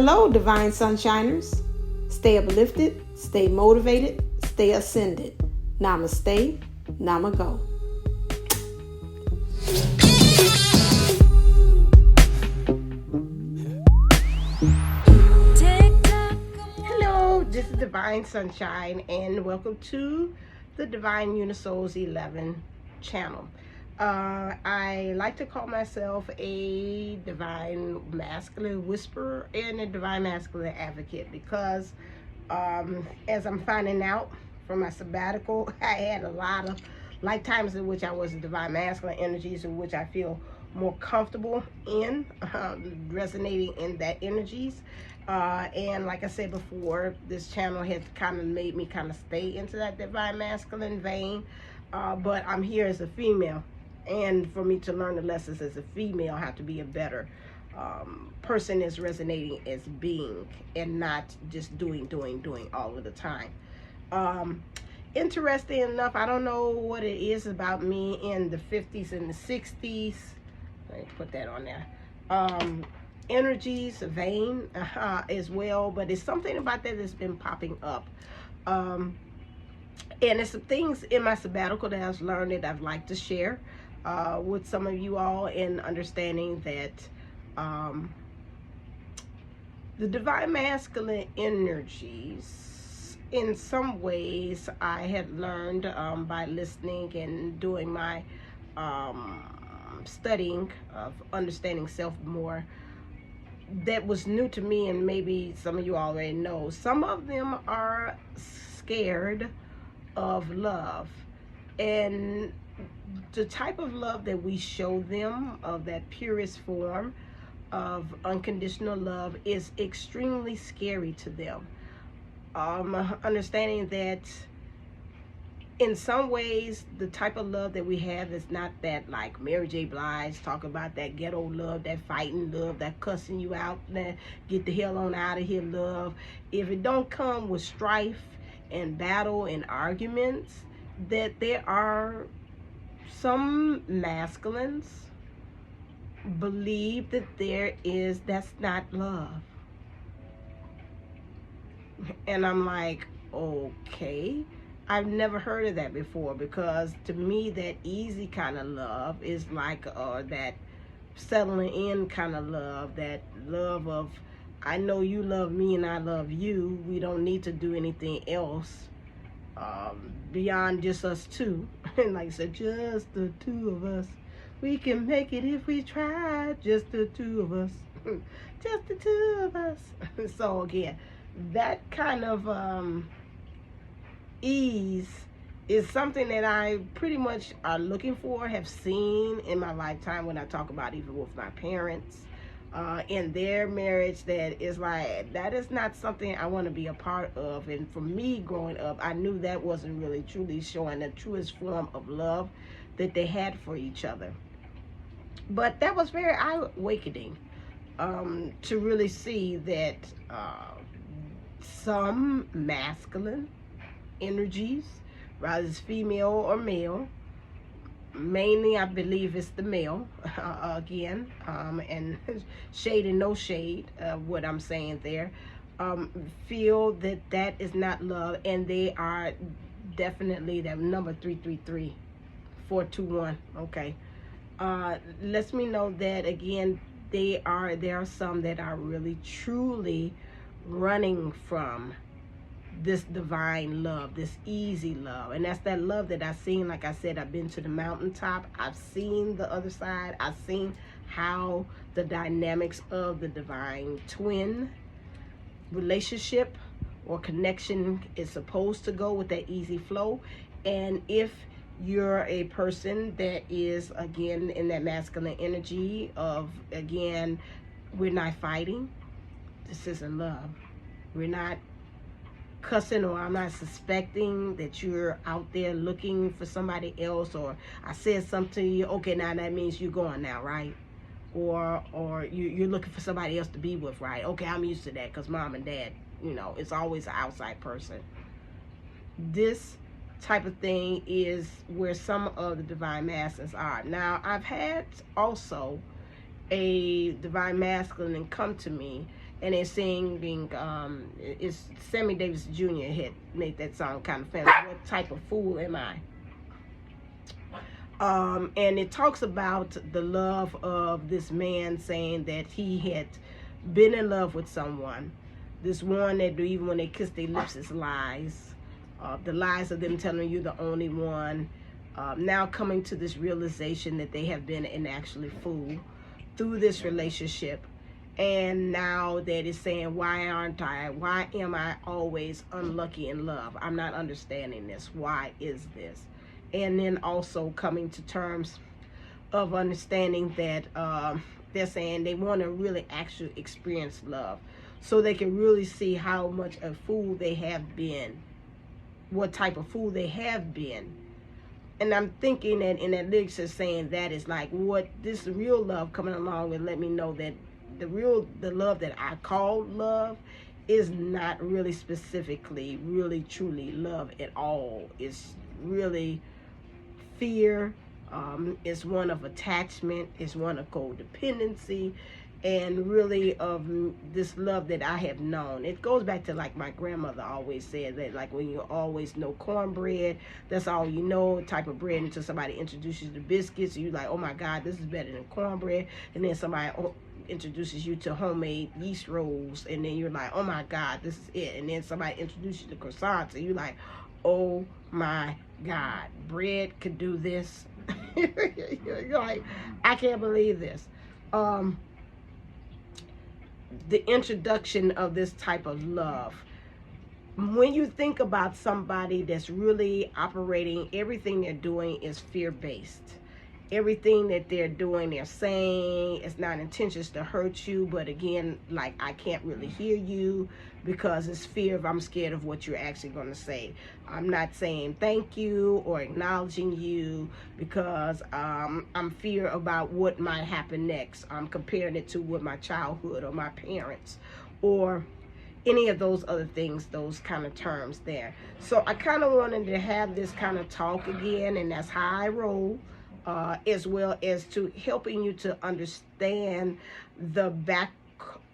Hello, Divine Sunshiners. Stay uplifted, stay motivated, stay ascended. Namaste, Namago. Hello, this is Divine Sunshine, and welcome to the Divine Unisouls 11 channel. I like to call myself a divine masculine whisperer and a divine masculine advocate because as I'm finding out from my sabbatical, I had a lot of lifetimes in which I was a divine masculine energies, in which I feel more comfortable in resonating in that energies. And like I said before, this channel has kind of made me kind of stay into that divine masculine vein. But I'm here as a female. And for me to learn the lessons as a female, I have to be a better person is resonating as being and not just doing all of the time. Interesting enough, I don't know what it is about me in the 50s and the 60s. Let me put that on there. Energies, vein as well, but it's something about that that's been popping up. And there's some things in my sabbatical that I've learned that I'd like to share with some of you all, in understanding that the divine masculine energies, in some ways, I had learned by listening and doing my studying of understanding self more, that was new to me, and maybe some of you already know. Some of them are scared of love, and the type of love that we show them, of that purest form of unconditional love, is extremely scary to them. Understanding that in some ways, the type of love that we have is not that, like Mary J. Blige talk about, that ghetto love, that fighting love, that cussing you out, that get the hell on out of here love. If it don't come with strife and battle and arguments, that there are some masculines believe that that's not love. And I'm like, okay. I've never heard of that before, because to me that easy kind of love is like that settling in kind of love, that love of, I know you love me and I love you, we don't need to do anything else beyond just us two. And like I said, just the two of us, we can make it if we try, just the two of us. Just the two of us. So again, that kind of ease is something that I pretty much are looking for, have seen in my lifetime, when I talk about even with my parents in their marriage, that is like, that is not something I want to be a part of. And for me growing up, I knew that wasn't really truly showing the truest form of love that they had for each other. But that was very eye-awakening to really see that some masculine energies, whether it's female or male, mainly I believe it's the male, again, and shade and no shade, what I'm saying there, feel that that is not love, and they are definitely that number 333 421. Okay, lets me know that again there are some that are really truly running from this divine love, this easy love. And that's that love that I've seen. Like I said, I've been to the mountaintop, I've seen the other side, I've seen how the dynamics of the divine twin relationship or connection is supposed to go with that easy flow. And if you're a person that is, again, in that masculine energy of, again, we're not fighting, this isn't love. We're not cussing, or I'm not suspecting that you're out there looking for somebody else, or I said something to you, okay, now that means you're going now, right? Or you're looking for somebody else to be with, right? Okay, I'm used to that because mom and dad, it's always an outside person. This type of thing is where some of the divine masculines are. Now, I've had also a divine masculine come to me and they're singing, it's Sammy Davis Jr. had made that song kind of famous. What type of fool am I? And it talks about the love of this man saying that he had been in love with someone. This one that even when they kiss their lips is lies. The lies of them telling you the only one. Now coming to this realization that they have been an actually fool through this relationship. And now that it's saying, why aren't I? Why am I always unlucky in love? I'm not understanding this. Why is this? And then also coming to terms of understanding that they're saying they want to really actually experience love, so they can really see how much a fool they have been, what type of fool they have been. And I'm thinking that in that lyrics is saying that is like what this real love coming along and let me know that the love that I call love is not really specifically really truly love at all. It's really fear. It's one of attachment. It's one of codependency, and really of this love that I have known. It goes back to like my grandmother always said that, like, when you always know cornbread, that's all you know type of bread, until somebody introduces you to biscuits, you like, oh my God, this is better than cornbread. And then somebody introduces you to homemade yeast rolls, and then you're like, oh my God, this is it. And then somebody introduces you to croissants, and you're like, oh my God, bread could do this. You're like, I can't believe this. The introduction of this type of love. When you think about somebody that's really operating, everything they're doing is fear-based. Everything that they're doing, they're saying, it's not intentions to hurt you, but again, like, I can't really hear you because it's fear of, I'm scared of what you're actually going to say. I'm not saying thank you or acknowledging you because I'm fear about what might happen next. I'm comparing it to what my childhood or my parents or any of those other things, those kind of terms there. So I kind of wanted to have this kind of talk again, and that's how I roll. As well as to helping you to understand the back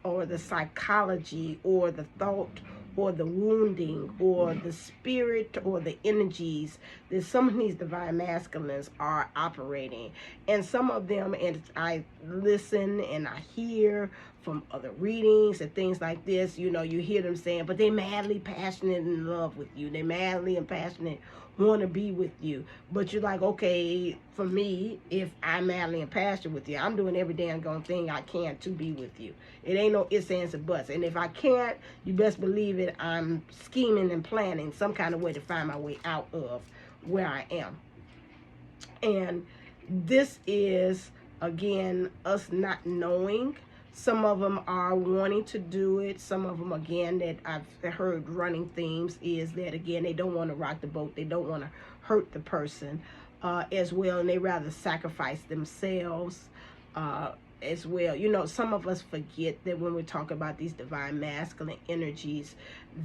or the psychology or the thought or the wounding or the spirit or the energies that some of these divine masculines are operating. And some of them, and I listen and I hear from other readings and things like this, you know, you hear them saying, but they're madly passionate in love with you. They're madly and passionate want to be with you. But you're like, okay, for me, if I'm madly and passionate with you, I'm doing every damn thing I can to be with you. It ain't no ifs, ands, or buts. And if I can't, you best believe it, I'm scheming and planning some kind of way to find my way out of where I am. And this is, again, us not knowing. Some of them are wanting to do it. Some of them, again, that I've heard running themes is that, again, they don't want to rock the boat. They don't want to hurt the person as well. And they rather sacrifice themselves as well. You know, some of us forget that when we talk about these divine masculine energies,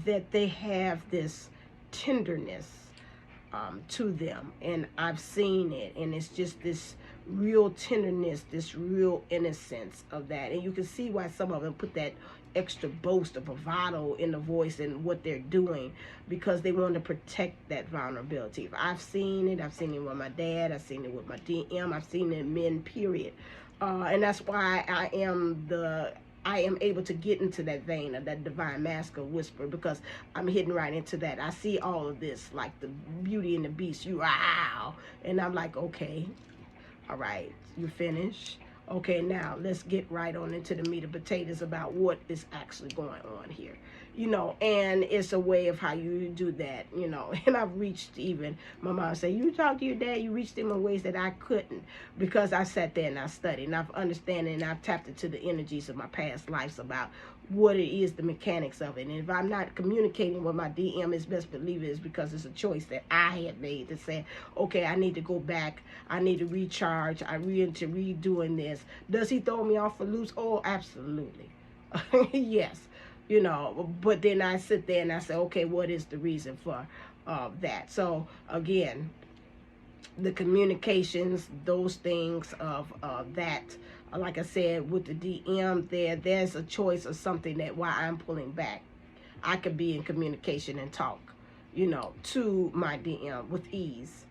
that they have this tenderness to them. And I've seen it. And it's just this real tenderness, this real innocence of that. And you can see why some of them put that extra boast of bravado in the voice and what they're doing, because they want to protect that vulnerability. I've seen it with my dad, I've seen it with my DM, I've seen it in men, period. And that's why I am able to get into that vein of that divine masculine whisper, because I'm hitting right into that. I see all of this, like the Beauty and the Beast, you wow, and I'm like, okay, all right, you finished? Okay, now let's get right on into the meat and potatoes about what is actually going on here. You know, and it's a way of how you do that, you know. And I've reached, even my mom said, you talk to your dad, you reached him in ways that I couldn't, because I sat there and I studied and I've understood and I've tapped into the energies of my past lives about what it is, the mechanics of it. And if I'm not communicating with my DM, it's best believe it is because it's a choice that I had made to say, okay, I need to go back, I need to recharge, I need to redoing this. Does he throw me off for loose? Oh, absolutely. Yes. You know, but then I sit there and I say, okay, what is the reason for that? So again, the communications, those things of that Like I said, with the DM, there's a choice of something that why I'm pulling back. I could be in communication and talk, to my DM with ease.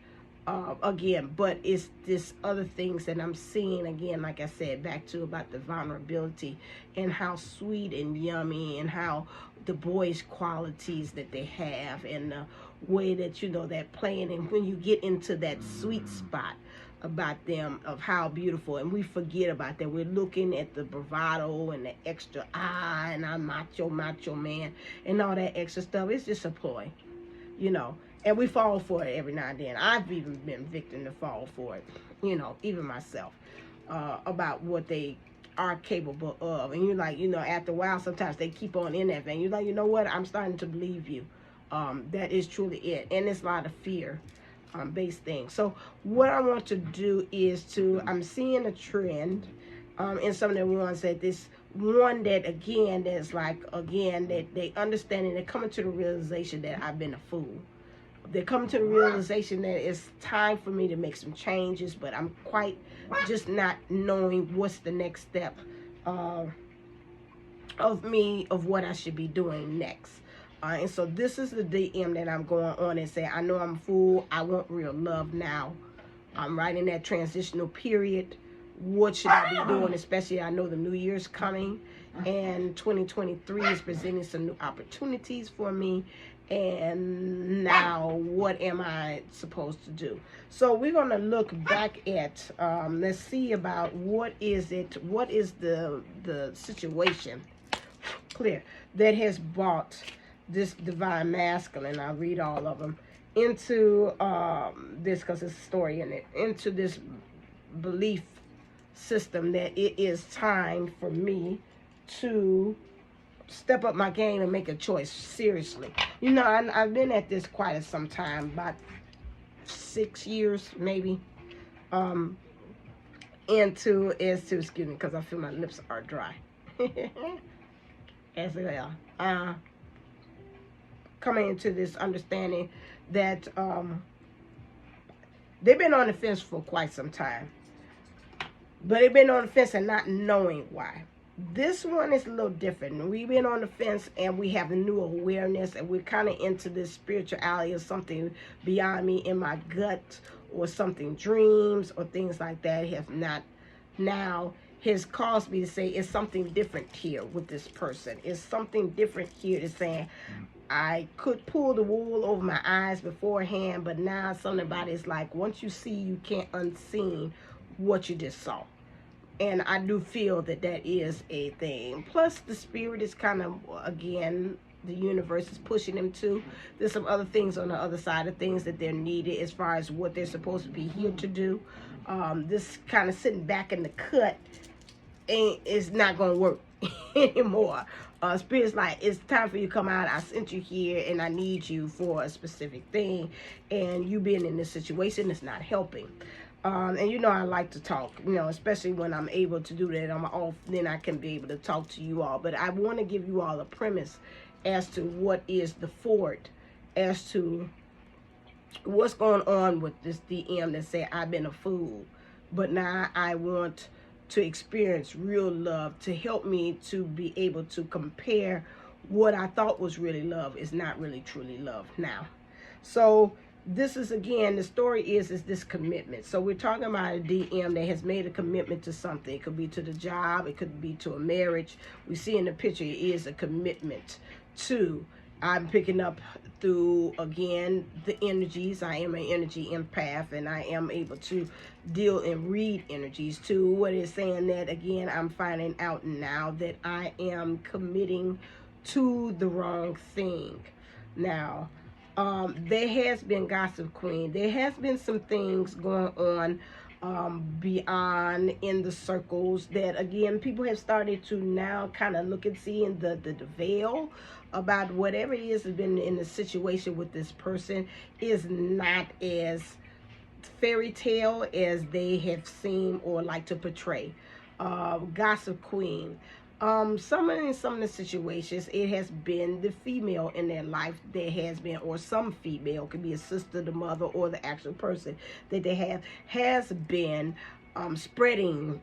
Again, but it's this other things that I'm seeing again, like I said, back to about the vulnerability and how sweet and yummy and how the boyish qualities that they have and the way that, that playing, and when you get into that sweet spot about them of how beautiful, and we forget about that. We're looking at the bravado and the extra and I'm macho man and all that extra stuff. It's just a ploy, and we fall for it every now and then. I've even been victim to fall for it, even myself, about what they are capable of. And you're like, after a while, sometimes they keep on in that vein. You're like, you know what? I'm starting to believe you. That is truly it. And it's a lot of fear based things. So what I want to do is I'm seeing a trend in some of the ones that this one that, again, that's like, again, that they understanding, they're coming to the realization that I've been a fool. They're coming to the realization that it's time for me to make some changes, but I'm quite just not knowing what's the next step of what I should be doing next. And so this is the DM that I'm going on and say, I know I'm a fool. I want real love now. I'm right in that transitional period. What should I be doing? Especially, I know the new year's coming, and 2023 is presenting some new opportunities for me. And now, what am I supposed to do? So we're going to look back at, let's see about what is the situation, clear, that has brought this divine masculine, I'll read all of them, into this, because it's a story in it, into this belief system that it is time for me to step up my game and make a choice. Seriously, I've been at this quite some time, about 6 years maybe, excuse me, because I feel my lips are dry as well, coming into this understanding that they've been on the fence for quite some time, but they've been on the fence and not knowing why. This one is a little different. We've been on the fence and we have a new awareness, and we're kind of into this spirituality or something beyond me in my gut, or something, dreams or things like that have not now has caused me to say it's something different here with this person. It's something different here to saying I could pull the wool over my eyes beforehand, but now something about it is like, once you see, you can't unseen what you just saw. And I do feel that is a thing. Plus, the spirit is kind of, again, the universe is pushing them to. There's some other things on the other side of things that they're needed as far as what they're supposed to be here to do. This kind of sitting back in the cut is not going to work anymore. Spirit's like, it's time for you to come out. I sent you here and I need you for a specific thing. And you being in this situation is not helping. And I like to talk, especially when I'm able to do that. I'm off, then I can be able to talk to you all. But I want to give you all a premise as to what is the forward, as to what's going on with this DM that say I've been a fool, but now I want to experience real love to help me to be able to compare what I thought was really love is not really truly love now. So this is, again, the story is this commitment. So we're talking about a DM that has made a commitment to something. It could be to the job. It could be to a marriage. We see in the picture it is a commitment to. I'm picking up through, again, the energies. I am an energy empath, and I am able to deal and read energies too. What is saying that, again, I'm finding out now that I am committing to the wrong thing. Now, there has been Gossip Queen. There has been some things going on beyond in the circles that, again, people have started to now kind of look and see in the veil about whatever it is has been in the situation with this person is not as fairy tale as they have seen or like to portray. Gossip Queen. Some of the situations, it has been the female in their life that has been, or some female, could be a sister, the mother, or the actual person that they have, has been spreading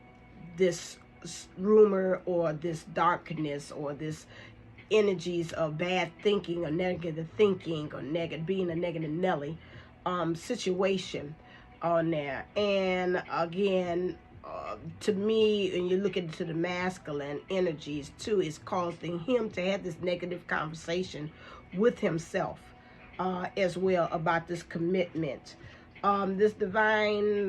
this rumor or this darkness or this energies of bad thinking or negative thinking or being a negative Nelly situation on there. And again, to me, when you look into the masculine energies too, it's causing him to have this negative conversation with himself as well about this commitment. This divine,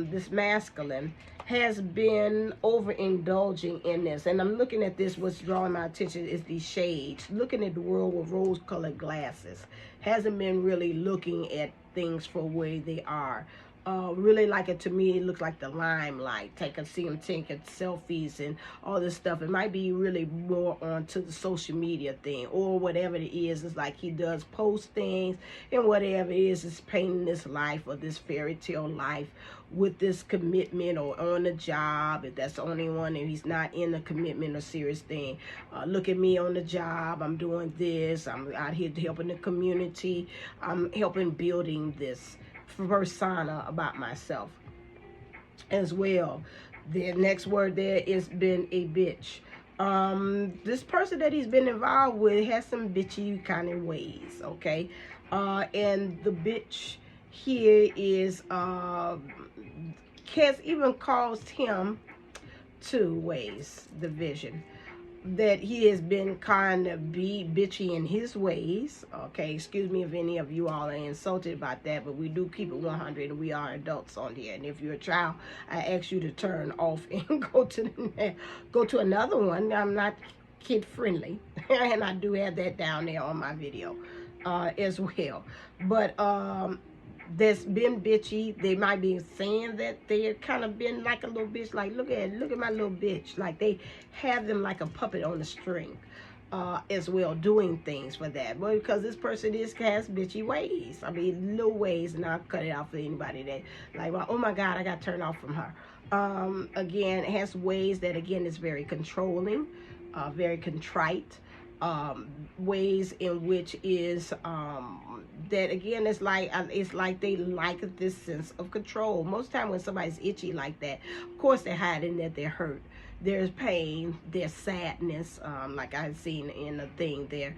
this masculine has been overindulging in this. And I'm looking at this, what's drawing my attention is these shades. Looking at the world with rose-colored glasses. Hasn't been really looking at things for where they are. Really like it, to me, it looks like the limelight. See him taking selfies and all this stuff. It might be really more onto the social media thing or whatever it is. It's like he does post things, and whatever it is painting this life or this fairy tale life with this commitment or on the job, if that's the only one, and he's not in a commitment or serious thing. Look at me on the job, I'm doing this, I'm out here helping the community, I'm helping building this persona about myself as well. The next word there is been a bitch. This person that he's been involved with has some bitchy kind of ways, okay? And the bitch here is has even caused him 2 ways, division. That he has been kind of bitchy in his ways. Okay, excuse me if any of you all are insulted about that, but we do keep it 100 and we are adults on here. And if you're a child, I ask you to turn off and go to another one. I'm not kid friendly, and I do have that down there on my video as well. But that's been bitchy. They might be saying that they're kind of been like a little bitch, like look at my little bitch, like they have them like a puppet on a string as well, doing things for that. But because this person has bitchy ways, I mean little ways, and I'll cut it out for anybody that like, well, oh my God, I got turned off from her. Again, it has ways that again is very controlling, very contrite. Ways in which is that again it's like they like this sense of control. Most time when somebody's itchy like that, of course they're hiding that they're hurt, there's pain, there's sadness. Like I had seen in a thing there,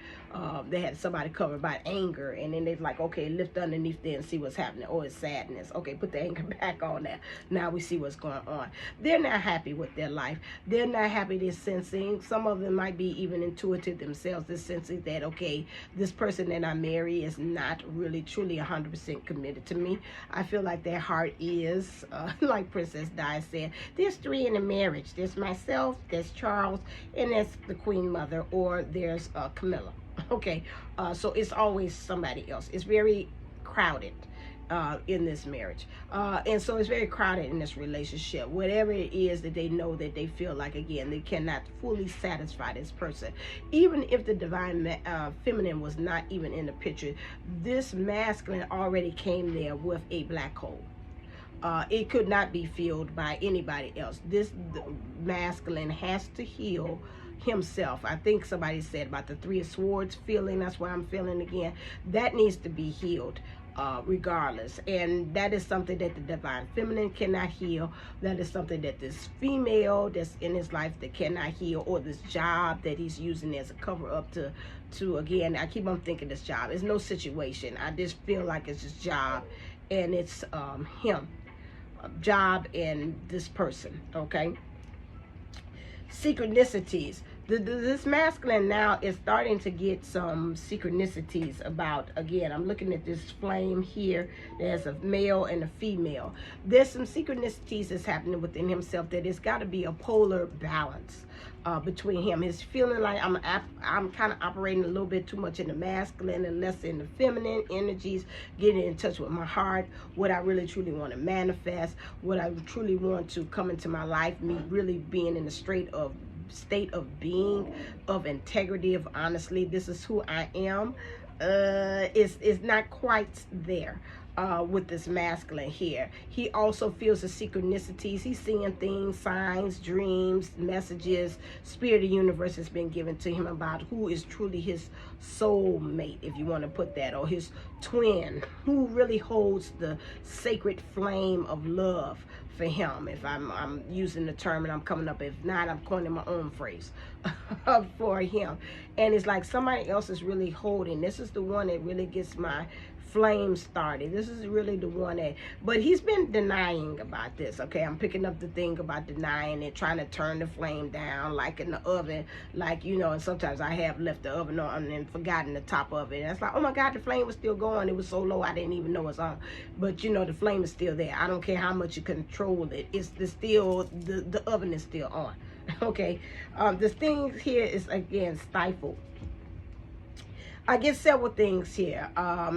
they had somebody covered by anger, and then they're like, okay, lift underneath there and see what's happening. Oh, it's sadness. Okay, put the anger back on there. Now we see what's going on. They're not happy with their life. They're not happy. They're sensing. Some of them might be even intuitive themselves. They're sensing that, okay, this person that I marry is not really truly 100% committed to me. I feel like their heart is, like Princess Di said, there's 3 in a marriage. There's myself, there's Charles, and there's the Queen Mother, or there's Camilla. Okay, so it's always somebody else. It's very crowded in this marriage, and so it's very crowded in this relationship. Whatever it is that they know that they feel like, again, they cannot fully satisfy this person. Even if the divine feminine was not even in the picture, this masculine already came there with a black hole. It could not be filled by anybody else. This masculine has to heal himself. I think somebody said about the 3 of Swords feeling. That's what I'm feeling again. That needs to be healed regardless. And that is something that the divine feminine cannot heal. That is something that this female that's in his life that cannot heal, or this job that he's using as a cover up to again, I keep on thinking this job. It's no situation. I just feel like it's his job, and it's him. Job and this person, okay? Synchronicities. This masculine now is starting to get some synchronicities about, again, I'm looking at this flame here. There's a male and a female. There's some synchronicities that's happening within himself that it's got to be a polar balance between him. He's feeling like I'm kind of operating a little bit too much in the masculine and less in the feminine energies, getting in touch with my heart, what I really truly want to manifest, what I truly want to come into my life, me really being in a state of being, of integrity, of honestly, this is who I am. It's not quite there. with this masculine here. He also feels the synchronicities. He's seeing things, signs, dreams, messages. Spirit of the universe has been given to him about who is truly his soul mate, if you want to put that, or his twin, who really holds the sacred flame of love for him. If I'm using the term and I'm coming up, if not, I'm coining my own phrase for him. And it's like somebody else is really holding. This is the one that really gets my flame started. This is really the one that, but he's been denying about this. Okay, I'm picking up the thing about denying it, trying to turn the flame down, like in the oven, like, you know. And sometimes I have left the oven on and forgotten the top of it, and it's like, oh my God, the flame was still going. It was so low I didn't even know it's on. But you know, the flame is still there. I don't care how much you control it, it's still, the oven is still on. Okay, this thing here is again stifled. I get several things here.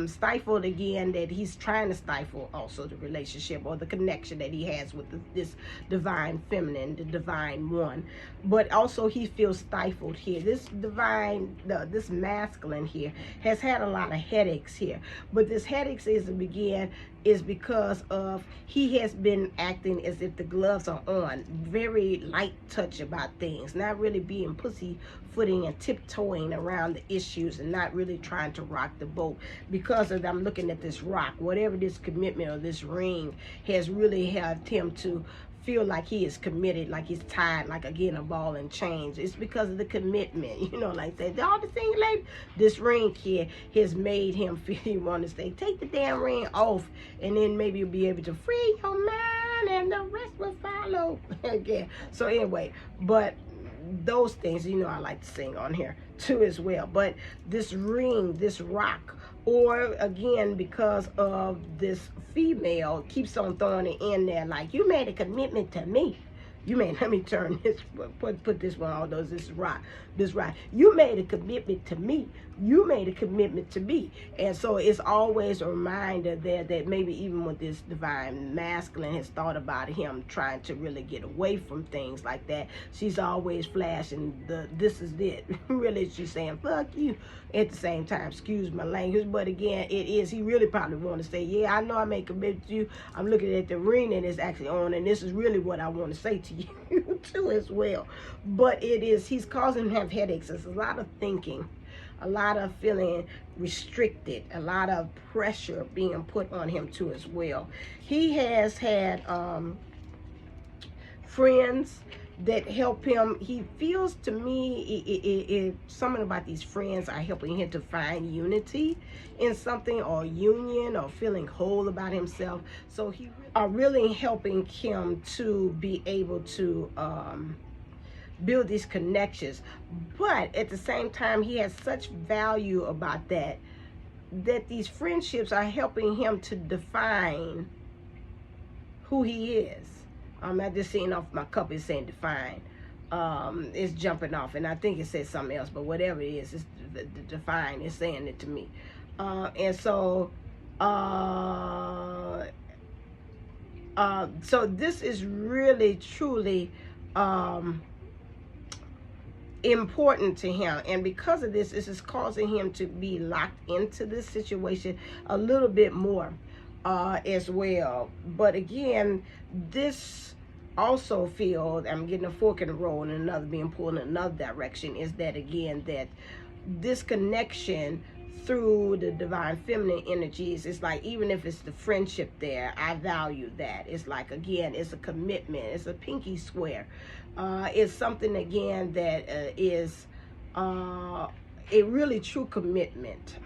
Stifled again, that he's trying to stifle also the relationship or the connection that he has with this divine feminine, the divine one. But also he feels stifled here. This divine, this masculine here has had a lot of headaches here. But this headaches is because of he has been acting as if the gloves are on, very light touch about things, not really being pussyfooting and tiptoeing around the issues, and not really trying to rock the boat. Because of, I'm looking at this rock, whatever this commitment or this ring has really helped him to feel like he is committed, like he's tied, like again a ball and chains. It's because of the commitment, you know, like that. All the things like this ring here has made him feel he want to say, take the damn ring off, and then maybe you'll be able to free your mind, and the rest will follow. Again, so anyway, but those things, you know, I like to sing on here too as well. But this ring, this rock, or again, because of this female keeps on throwing it in there, like, you made a commitment to me. You made, let me turn this, put this one, although this rock, you made a commitment to me. You made a commitment to me. And so it's always a reminder there that maybe even with this divine masculine has thought about him trying to really get away from things like that. She's always flashing this is it. Really, she's saying, fuck you. At the same time, excuse my language, but again, it is, he really probably want to say, yeah, I know I made a commitment to you. I'm looking at the ring and it's actually on, and this is really what I want to say to you too as well. But it is, he's causing him to have headaches. There's a lot of thinking, a lot of feeling restricted, a lot of pressure being put on him too as well. He has had friends that help him. He feels, to me, something about these friends are helping him to find unity in something, or union, or feeling whole about himself. So he are really helping him to be able to build these connections. But at the same time, he has such value about that these friendships are helping him to define who he is. I just seen off my cup, it's saying define. It's jumping off, and I think it says something else, but whatever it is, it's the define, it's saying it to me. And so so this is really truly important to him, and because of this is causing him to be locked into this situation a little bit more as well. But again, this also feel, I'm getting a fork in the road and another being pulled in another direction, is that again, that this connection through the divine feminine energies, it's like, even if it's the friendship there, I value that. It's like, again, it's a commitment, it's a pinky swear. It's something again that is a really true commitment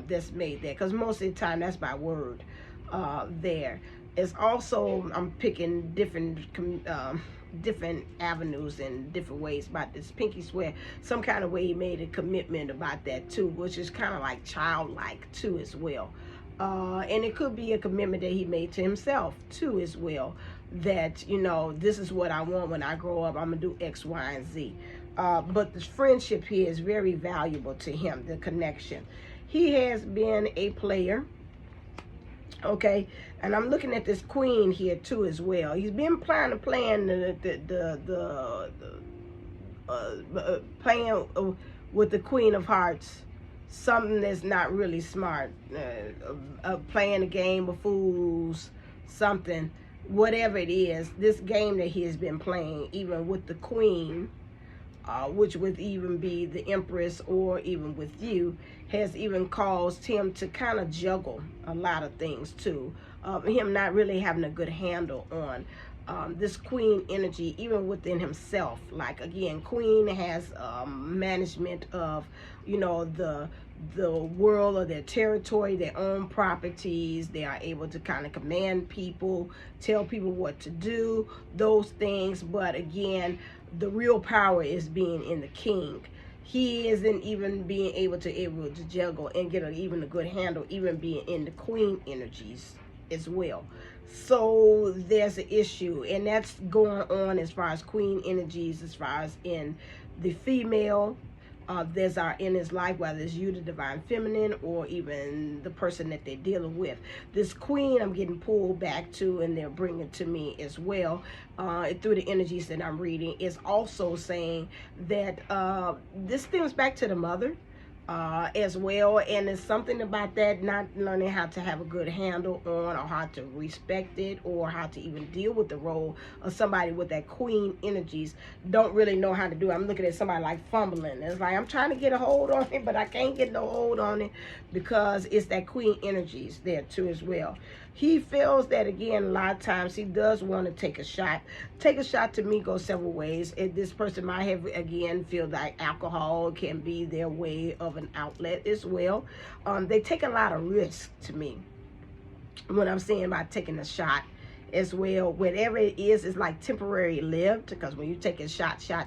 that's made there, because most of the time that's by word there. It's also, I'm picking different avenues and different ways about this pinky swear. Some kind of way he made a commitment about that too, which is kind of like childlike too as well. And it could be a commitment that he made to himself too as well, that, you know, this is what I want when I grow up, I'm gonna do X, Y, and Z. But this friendship here is very valuable to him, the connection. He has been a player. Okay, and I'm looking at this queen here too as well. He's been playing playing with the Queen of Hearts something that's not really smart, playing a game of fools, something, whatever it is, this game that he has been playing, even with the queen, which would even be the empress, or even with you, has even caused him to kind of juggle a lot of things too. Him not really having a good handle on this queen energy, even within himself. Like, again, queen has management of, you know, the world or their territory, their own properties. They are able to kind of command people, tell people what to do, those things. But again, the real power is being in the king. He isn't even being able to juggle and get even a good handle, even being in the queen energies as well. So there's an issue, and that's going on as far as queen energies, as far as in the female. There's our in his life, whether it's you, the divine feminine, or even the person that they're dealing with. This queen I'm getting pulled back to, and they're bringing to me as well, through the energies that I'm reading, is also saying that this stems back to the mother as well, and it's something about that, not learning how to have a good handle on, or how to respect it, or how to even deal with the role of somebody with that queen energies. Don't really know how to do it. I'm looking at somebody like fumbling. It's like I'm trying to get a hold on it, but I can't get no hold on it, because it's that queen energies there too as well. He feels that, again, a lot of times he does want to take a shot. Take a shot to me goes several ways. This person might have, again, feel like alcohol can be their way of an outlet as well. They take a lot of risk to me when I'm saying about taking a shot as well. Whatever it is like temporary lived, because when you take a shots, there's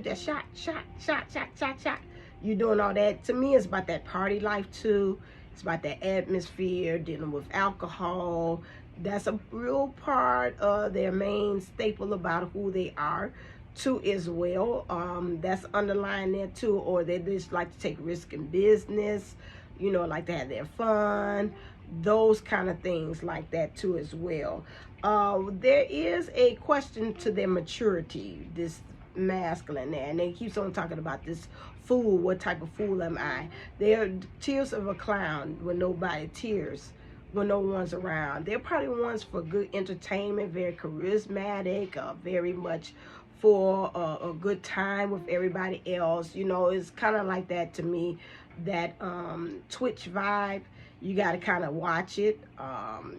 that shot. You doing all that. To me, it's about that party life too. It's about that atmosphere, dealing with alcohol. That's a real part of their main staple about who they are too as well. That's underlying there too. Or they just like to take risk in business, you know, like to have their fun, those kind of things like that too as well. There is a question to their maturity, this masculine there, and they keeps on talking about this fool. What type of fool am I? They're tears of a clown when nobody tears, when no one's around. They're probably ones for good entertainment, very charismatic, very much for a good time with everybody else. You know, it's kind of like that to me, that Twitch vibe. You got to kind of watch it,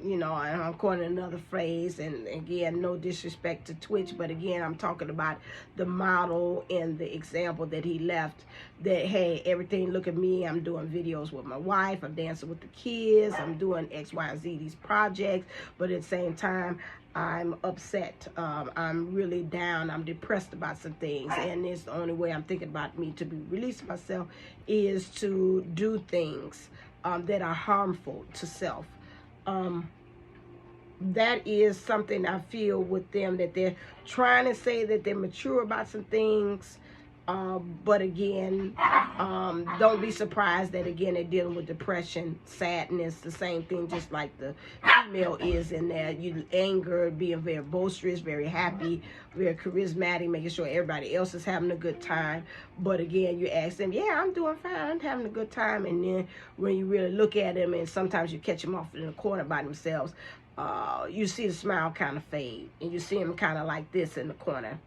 you know, and I'm calling another phrase, and again, no disrespect to Twitch, but again, I'm talking about the model and the example that he left, that, hey, everything, look at me, I'm doing videos with my wife, I'm dancing with the kids, I'm doing X, Y, and Z, these projects, but at the same time, I'm upset, I'm really down, I'm depressed about some things, and it's the only way I'm thinking about me to be releasing myself is to do things that are harmful to self. That is something I feel with them, that they're trying to say that they're mature about some things, but again, don't be surprised that, again, they're dealing with depression, sadness, the same thing, just like the female is in there. You anger, being very boisterous, very happy, very charismatic, making sure everybody else is having a good time. But again, you ask them, yeah, I'm doing fine, I'm having a good time. And then when you really look at them, and sometimes you catch them off in a corner by themselves, you see the smile kind of fade, and you see them kind of like this in the corner.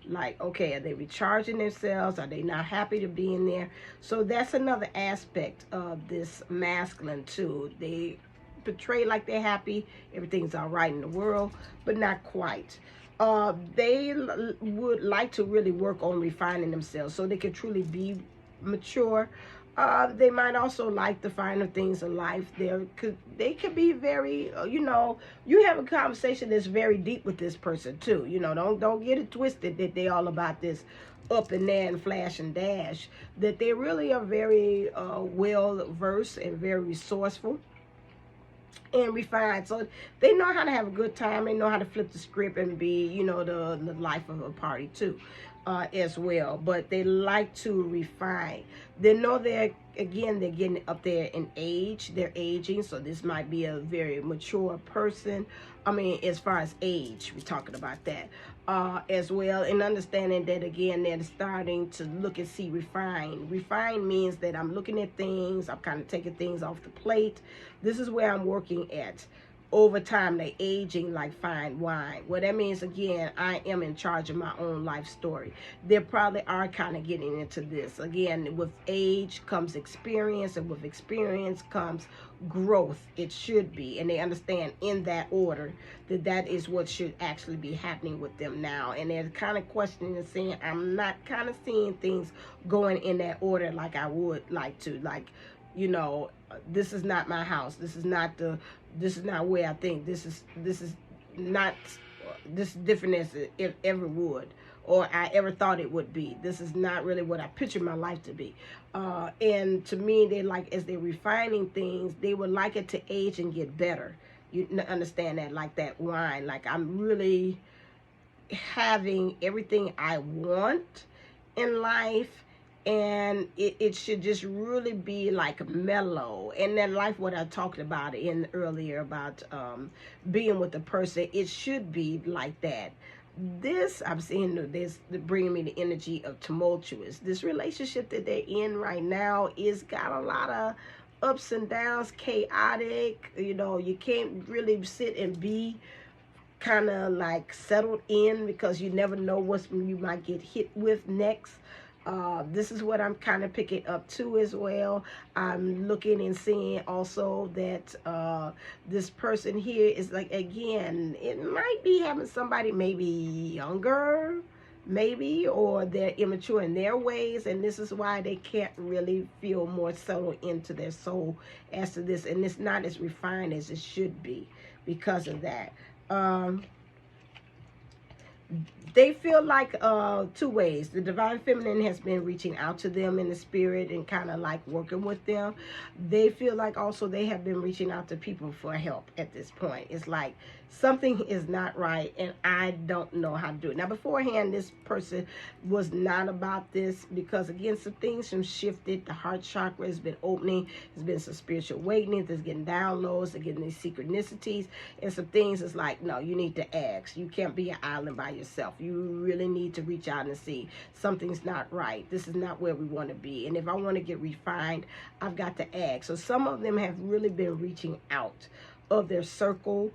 Like, okay, are they recharging themselves? Are they not happy to be in there? So that's another aspect of this masculine too. They portray like they're happy, everything's all right in the world, but not quite. They would like to really work on refining themselves so they can truly be mature. They might also like the finer things in life. They could be very, you know, you have a conversation that's very deep with this person too. You know, don't get it twisted that they all about this up and there and flash and dash. That they really are very well versed and very resourceful and refined. So they know how to have a good time. They know how to flip the script and be, you know, the life of a party too. As well, but they like to refine. They know they're getting up there in age, they're aging, so this might be a very mature person. I mean, as far as age, we're talking about that. as well, and understanding that again they're starting to look and see refine means that I'm looking at things, I'm kind of taking things off the plate. This is where I'm working at. Over time they're aging like fine wine. What that means, again, I am in charge of my own life story. They probably are kind of getting into this. Again, with age comes experience, and with experience comes growth. It should be, and they understand in that order that that is what should actually be happening with them now. And they're kind of questioning and saying, I'm not kind of seeing things going in that order like I would like to. Like, you know, this is not my house. This is not where I think this is not this different as it ever would, or I ever thought it would be. This is not really what I pictured my life to be. And to me, they like, as they're refining things, they would like it to age and get better. You understand that, like that wine. Like, I'm really having everything I want in life, and it should just really be like mellow. And then, like what I talked about in earlier about being with the person, it should be like that. This, I'm seeing this bringing me the energy of tumultuous. This relationship that they're in right now is got a lot of ups and downs, chaotic. You know, you can't really sit and be kind of like settled in, because you never know what you might get hit with next. This is what I'm kind of picking up too as well. I'm looking and seeing also that this person here is like, again, it might be having somebody maybe younger, maybe, or they're immature in their ways, and this is why they can't really feel more settled into their soul as to this, and it's not as refined as it should be because of that. They feel like two ways. The divine feminine has been reaching out to them in the spirit and kind of like working with them. They feel like also they have been reaching out to people for help at this point. It's like something is not right and I don't know how to do it. Now, beforehand, this person was not about this, because again, some things have shifted. The heart chakra has been opening. There's been some spiritual awakening. There's getting downloads. They're getting these synchronicities, and some things is like, no, you need to ask. You can't be an island by yourself. You really need to reach out and see something's not right. This is not where we want to be. And if I want to get refined, I've got to ask. So some of them have really been reaching out of their circle,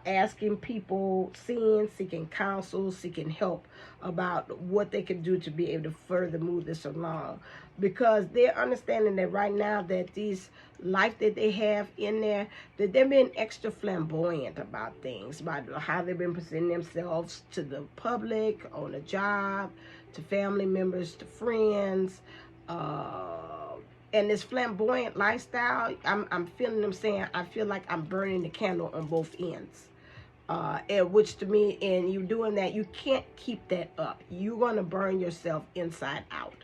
asking people, seeking counsel, seeking help about what they can do to be able to further move this along, because they're understanding that right now that these life that they have in there, that they're being extra flamboyant about things, about how they've been presenting themselves to the public, on a job, to family members, to friends, and this flamboyant lifestyle, I'm feeling them saying, I feel like I'm burning the candle on both ends. And which to me, and you doing that, you can't keep that up. You're going to burn yourself inside out.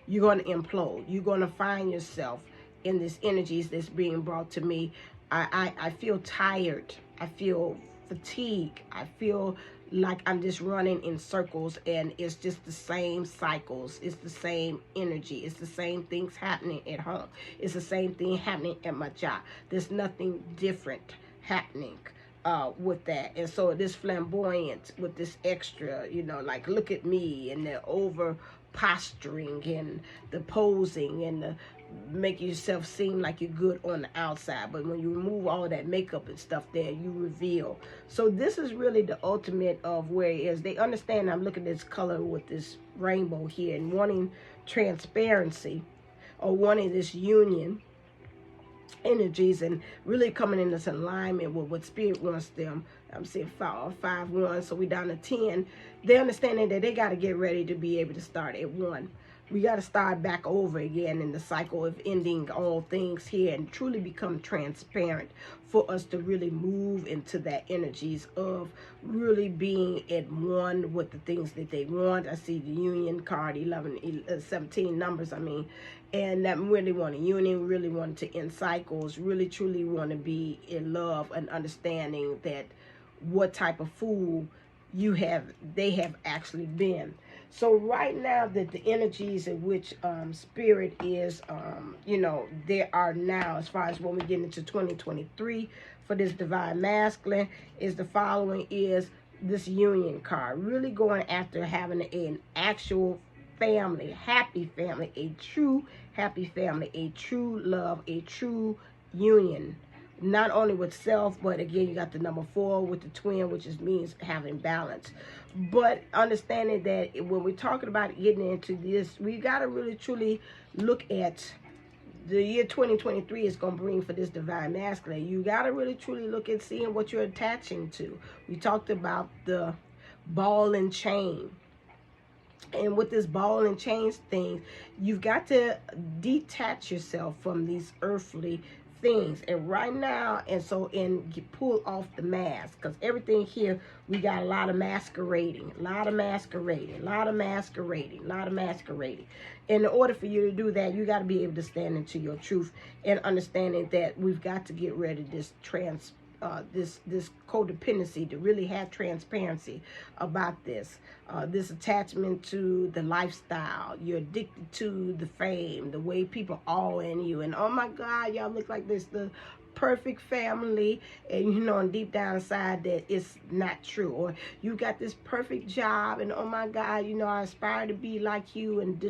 You're going to implode. You're going to find yourself in this energies that's being brought to me. I feel tired. I feel fatigue. I feel like I'm just running in circles, and it's just the same cycles. It's the same energy. It's the same things happening at home. It's the same thing happening at my job. There's nothing different happening with that. And so this flamboyant with this extra, you know, like, look at me, and the over posturing and the posing and the make yourself seem like you're good on the outside, but when you remove all that makeup and stuff there, you reveal. So this is really the ultimate of where it is. They understand. I'm looking at this color with this rainbow here and wanting transparency, or wanting this union energies, and really coming in this alignment with what spirit wants them. I'm seeing 5-1, so we down to 10. They're understanding that they got to get ready to be able to start at 1. We got to start back over again in the cycle of ending all things here and truly become transparent for us to really move into that energies of really being at one with the things that they want. I see the union card, 17 numbers, and that really want a union, really want to end cycles, really truly want to be in love and understanding that what type of fool they have actually been. So right now that the energies in which spirit is, there are now, as far as when we get into 2023 for this divine masculine, is the following: is this union card, really going after having an actual family, happy family, a true happy family, a true love, a true union, not only with self, but again, you got the number 4 with the twin, which means having balance. But understanding that when we're talking about getting into this, we got to really truly look at the year 2023 is going to bring for this divine masculine. You got to really truly look at seeing what you're attaching to. We talked about the ball and chain. And with this ball and chain thing, you've got to detach yourself from these earthly things. And right now, you pull off the mask, because everything here, we got a lot of masquerading, a lot of masquerading, a lot of masquerading, a lot of masquerading. In order for you to do that, you got to be able to stand into your truth and understanding that we've got to get rid of this this codependency, to really have transparency about this attachment to the lifestyle. You're addicted to the fame, the way people awe in you, and oh my God, y'all look like this the perfect family, and you know, and deep down inside that it's not true. Or you got this perfect job, and oh my God, you know, I aspire to be like you, and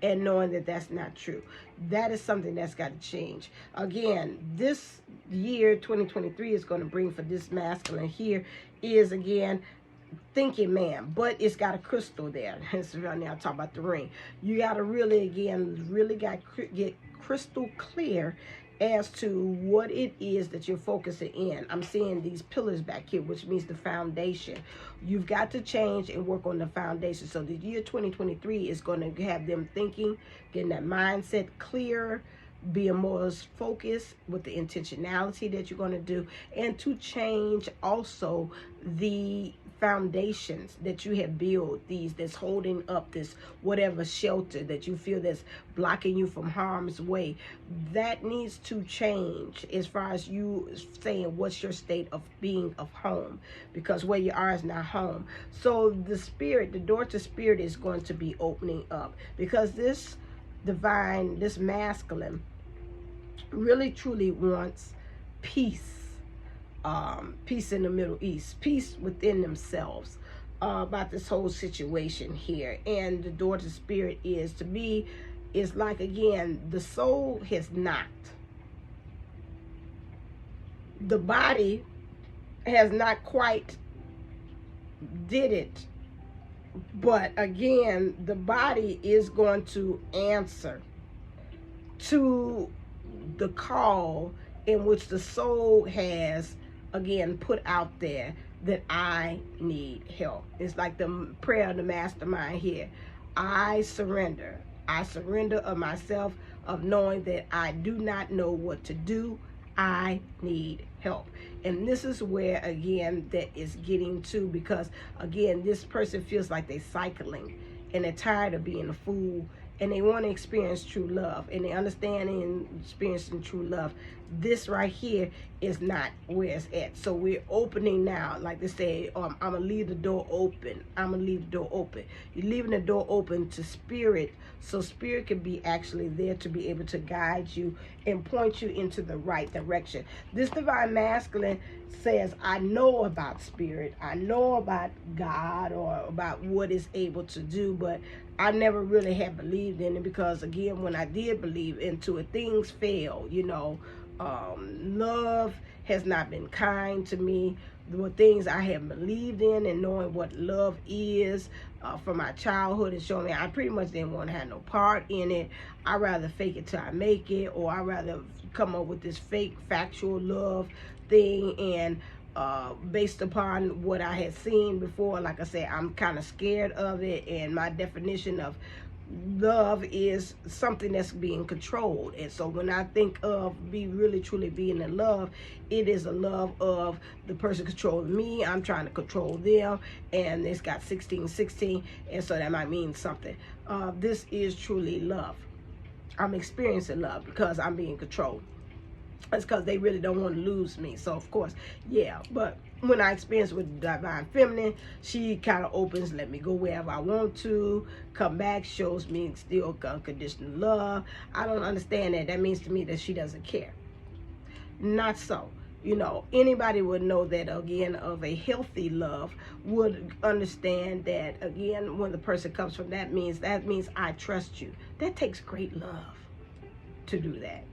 and knowing that that's not true. That is something that's got to change. Again, this year 2023 is going to bring for this masculine here is, again, thinking man, but it's got a crystal there. It's right now, I talk about the ring. You got to really, again, really got to get crystal clear as to what it is that you're focusing in. I'm seeing these pillars back here, which means the foundation. You've got to change and work on the foundation. So the year 2023 is going to have them thinking, getting that mindset clear, being more focused with the intentionality that you're going to do, and to change also the foundations that you have built, that's holding up this whatever shelter that you feel that's blocking you from harm's way. That needs to change as far as you saying what's your state of being of home, because where you are is not home. So the door to spirit is going to be opening up, because this divine, this masculine really truly wants peace. Peace in the Middle East, peace within themselves about this whole situation here. And the door to spirit is, to me, is like, again, the soul has knocked. The body has not quite did it. But again, the body is going to answer to the call in which the soul has, again, put out there that I need help. It's like the prayer of the mastermind here. I surrender. I surrender of myself, of knowing that I do not know what to do. I need help. And this is where, again, that is getting to, because, again, this person feels like they're cycling and they're tired of being a fool, and they want to experience true love, and they understand and experiencing true love. This right here is not where it's at. So we're opening now, like they say, I'm gonna leave the door open. I'm gonna leave the door open. You're leaving the door open to spirit, so spirit can be actually there to be able to guide you and point you into the right direction. This divine masculine says, I know about spirit, I know about God, or about what it's able to do, but I never really have believed in it, because, again, when I did believe into it, things failed, you know. Love has not been kind to me. There were things I have believed in, and knowing what love is from my childhood, and showing me I pretty much didn't want to have no part in it. I'd rather fake it till I make it, or I'd rather come up with this fake factual love thing, and based upon what I had seen before, like I said, I'm kind of scared of it, and my definition of love is something that's being controlled. And so when I think of really truly being in love, it is a love of the person controlling me, I'm trying to control them, and it's got 1616, and so that might mean something. This is truly love. I'm experiencing love because I'm being controlled. It's because they really don't want to lose me. So, of course, yeah. But when I experience with divine feminine, she kind of opens, let me go wherever I want to, come back, shows me still unconditional love. I don't understand that. That means to me that she doesn't care. Not so. You know, anybody would know that, again, of a healthy love would understand that, again, when the person comes from that means I trust you. That takes great love to do that.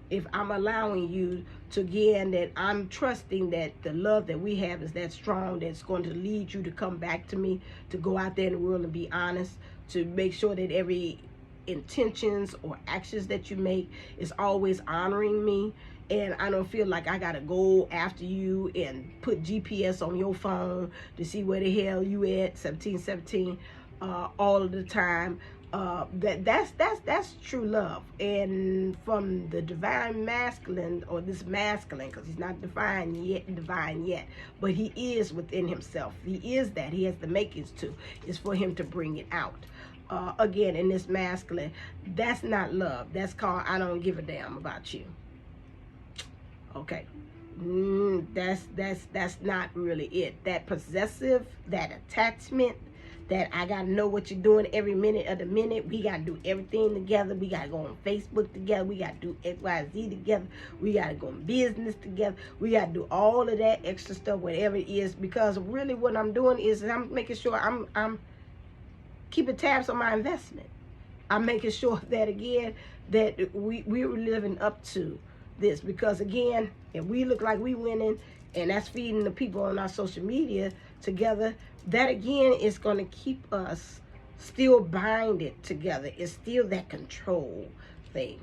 If I'm allowing you to, again, that I'm trusting that the love that we have is that strong, that's going to lead you to come back to me, to go out there in the world and be honest, to make sure that every intentions or actions that you make is always honoring me, and I don't feel like I gotta go after you and put GPS on your phone to see where the hell you at, 1717, all of the time. That's true love. And from the divine masculine, or this masculine, because he's not divine yet, but he is within himself. He is that. He has the makings to. It's for him to bring it out. Again, in this masculine, that's not love. That's called I don't give a damn about you. Okay, that's not really it. That possessive, that attachment, that I gotta know what you're doing every minute of the minute. We gotta do everything together. We gotta go on Facebook together. We gotta do XYZ together. We gotta go in business together. We gotta do all of that extra stuff, whatever it is. Because really, what I'm doing is I'm making sure I'm keeping tabs on my investment. I'm making sure that, again, that we're living up to this. Because, again, if we look like we winning, and that's feeding the people on our social media together, that, again, is going to keep us still binded together. It's still that control thing.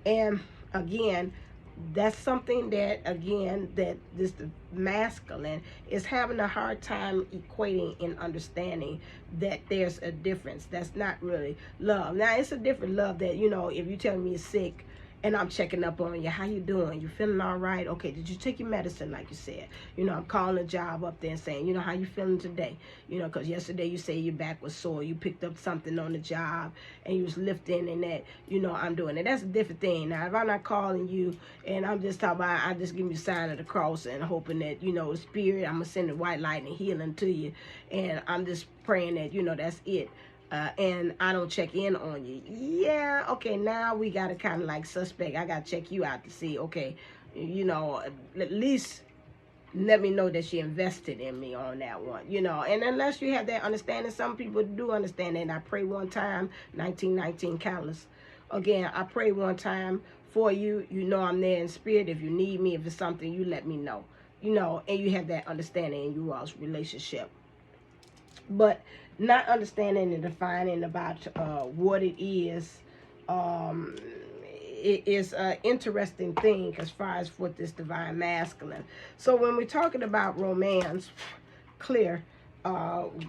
And, again, that's something that, again, that this masculine is having a hard time equating and understanding, that there's a difference. That's not really love. Now, it's a different love that, you know, if you tell me you're sick and I'm checking up on you, how you doing? You feeling all right? Okay, did you take your medicine like you said? You know, I'm calling a job up there and saying, you know, how you feeling today? You know, because yesterday you say your back was sore. You picked up something on the job and you was lifting, and that, you know, I'm doing it. That's a different thing. Now, if I'm not calling you and I'm just talking about, I just give you a sign of the cross and hoping that, you know, the spirit, I'm going to send the white light and healing to you. And I'm just praying that, you know, that's it. And I don't check in on you. Yeah, okay, now we got to kind of like suspect. I got to check you out to see, okay, you know, at least let me know that she invested in me on that one, you know. And unless you have that understanding, some people do understand that. And I pray one time, 1919 Catalyst. Again, I pray one time for you. You know I'm there in spirit. If you need me, if it's something, you let me know. You know, and you have that understanding in you all's relationship. But not understanding and defining about what it is an interesting thing as far as for this divine masculine. So when we're talking about romance, clear,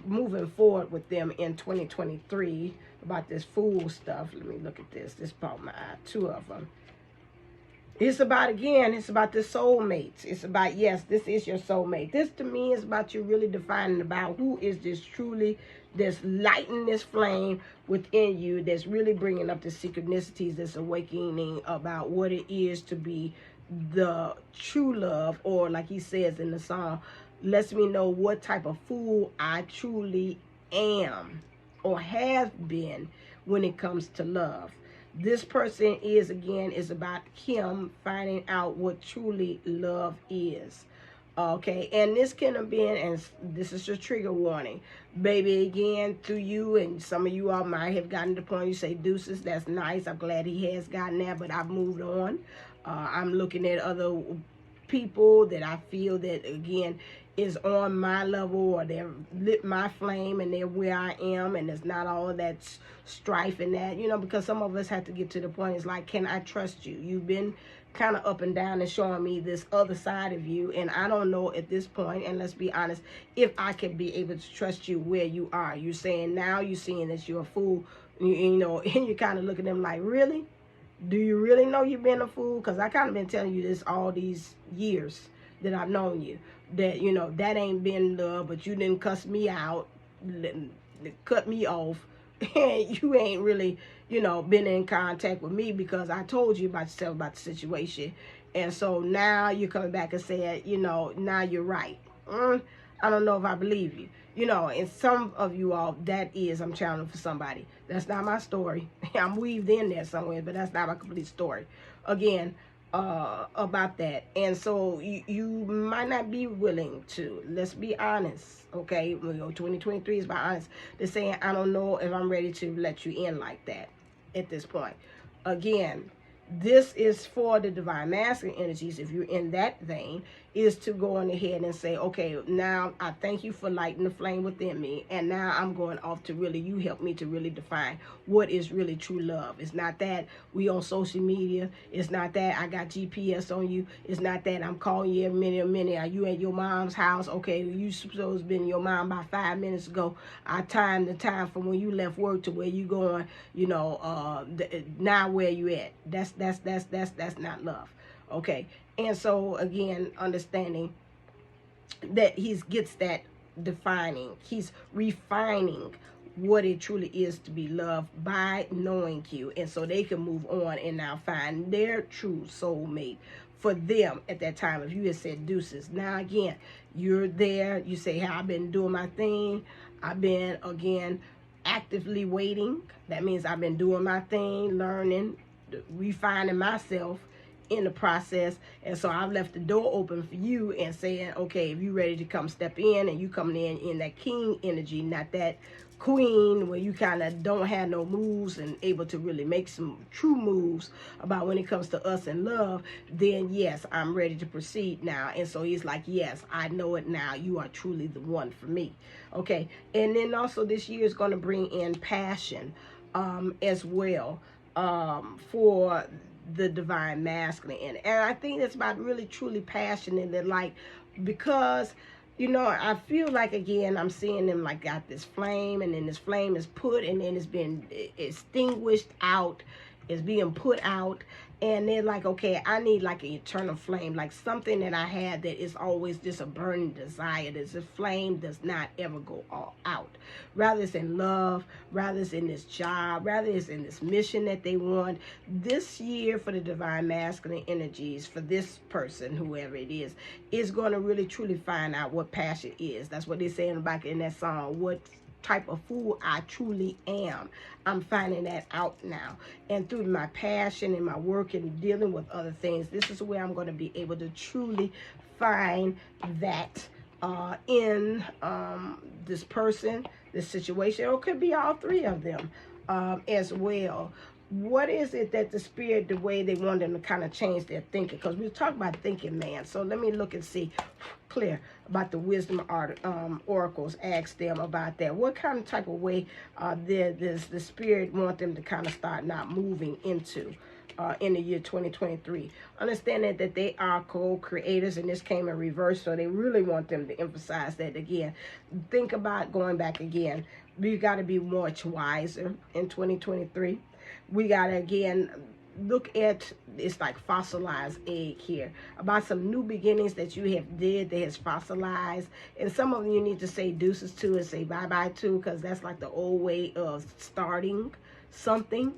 moving forward with them in 2023 about this fool stuff. Let me look at this. This brought my eye, two of them. It's about, again, it's about the soulmates. It's about, yes, this is your soulmate. This, to me, is about you really defining about who is this truly, that's lighting this flame within you, that's really bringing up the synchronicities, that's awakening about what it is to be the true love, or like he says in the song, lets me know what type of fool I truly am or have been when it comes to love. This person is, again, is about him finding out what truly love is. Okay, and this can have been, and this is your trigger warning, baby, again, through you, and some of you all might have gotten to the point you say, deuces, that's nice, I'm glad he has gotten there, but I've moved on. I'm looking at other people that I feel that, again, is on my level, or they're lit my flame and they're where I am, and it's not all that strife and that, you know, because some of us have to get to the point, it's like, can I trust you? You've been kind of up and down and showing me this other side of you, and I don't know at this point, and let's be honest, if I can be able to trust you where you are. You're saying now, you're seeing that you're a fool, you know, and you kind of look at them like, really? Do you really know you've been a fool? Because I kind of been telling you this all these years that I've known you, that, you know, that ain't been love, but you didn't cuss me out, cut me off, and you ain't really, you know, been in contact with me because I told you about yourself, about the situation. And so now you're coming back and saying, you know, now you're right. I don't know if I believe you. You know, and some of you all, that is, I'm channeling for somebody. That's not my story. I'm weaved in there somewhere, but that's not my complete story. Again, about that. And so you might not be willing to. Let's be honest, okay? 2023 is by honest. They're saying, I don't know if I'm ready to let you in like that at this point. Again, this is for the divine masculine energies. If you're in that vein, is to go on ahead and say, okay, now I thank you for lighting the flame within me, and now I'm going off to really, you help me to really define what is really true love. It's not that we on social media. It's not that I got GPS on you. It's not that I'm calling you a minute. Are you at your mom's house? Okay, you supposed to be in your mom by 5 minutes ago. I timed the time from when you left work to where you going. You know, now where you at? That's not love. Okay. And so again, understanding that he gets that defining, he's refining what it truly is to be loved by knowing you, and so they can move on and now find their true soulmate for them at that time. If you had said deuces, now again, you're there, you say, hey, I've been doing my thing, I've been again actively waiting. That means I've been doing my thing, learning, refining myself in the process. And so I've left the door open for you and saying, okay, if you're ready to come step in, and you coming in that king energy, not that queen where you kind of don't have no moves and able to really make some true moves about when it comes to us and love, then yes, I'm ready to proceed now. And so he's like, yes, I know it now. You are truly the one for me. Okay. And then also this year is going to bring in passion as well for the divine masculine. And I think that's about really truly passionate, that like, because you know, I feel like again I'm seeing them like got this flame, and then this flame is put, and then it's been extinguished out, it's being put out, and they're like, okay, I need like an eternal flame, like something that I had that is always just a burning desire. This flame does not ever go all out. Rather it's in love, rather it's in this job, rather it's in this mission that they want. This year for the divine masculine energies, for this person, whoever it is going to really truly find out what passion is. That's what they're saying about in that song, what type of fool I truly am. I'm finding that out now, and through my passion and my work and dealing with other things, this is where I'm going to be able to truly find that in this person, this situation, or it could be all three of them as well. What is it that the spirit, the way they want them to kind of change their thinking? Because we were talking about thinking, man. So let me look and see clear about the wisdom oracles. Ask them about that. What kind of type of way does the spirit want them to kind of start not moving into in the year 2023? Understanding that they are co-creators, and this came in reverse, so they really want them to emphasize that again. Think about going back again. We got to be much wiser in 2023. We got to, again, look at, it's like fossilized egg here, about some new beginnings that you have did that has fossilized. And some of them you need to say deuces to and say bye-bye to, because that's like the old way of starting something.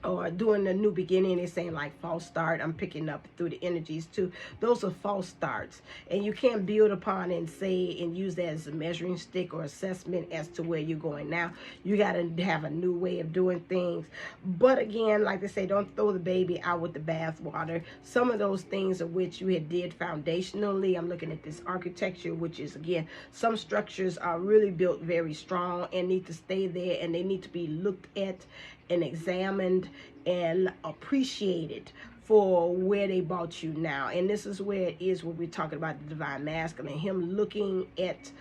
Or doing the new beginning, they're saying like false start. I'm picking up through the energies too. Those are false starts, and you can't build upon and say and use that as a measuring stick or assessment as to where you're going. Now you got to have a new way of doing things. But again, like they say, don't throw the baby out with the bathwater. Some of those things of which you had did foundationally, I'm looking at this architecture, which is again, some structures are really built very strong and need to stay there, and they need to be looked at and examined and appreciated for where they brought you now. And this is where it is when we're talking about the divine masculine, him looking at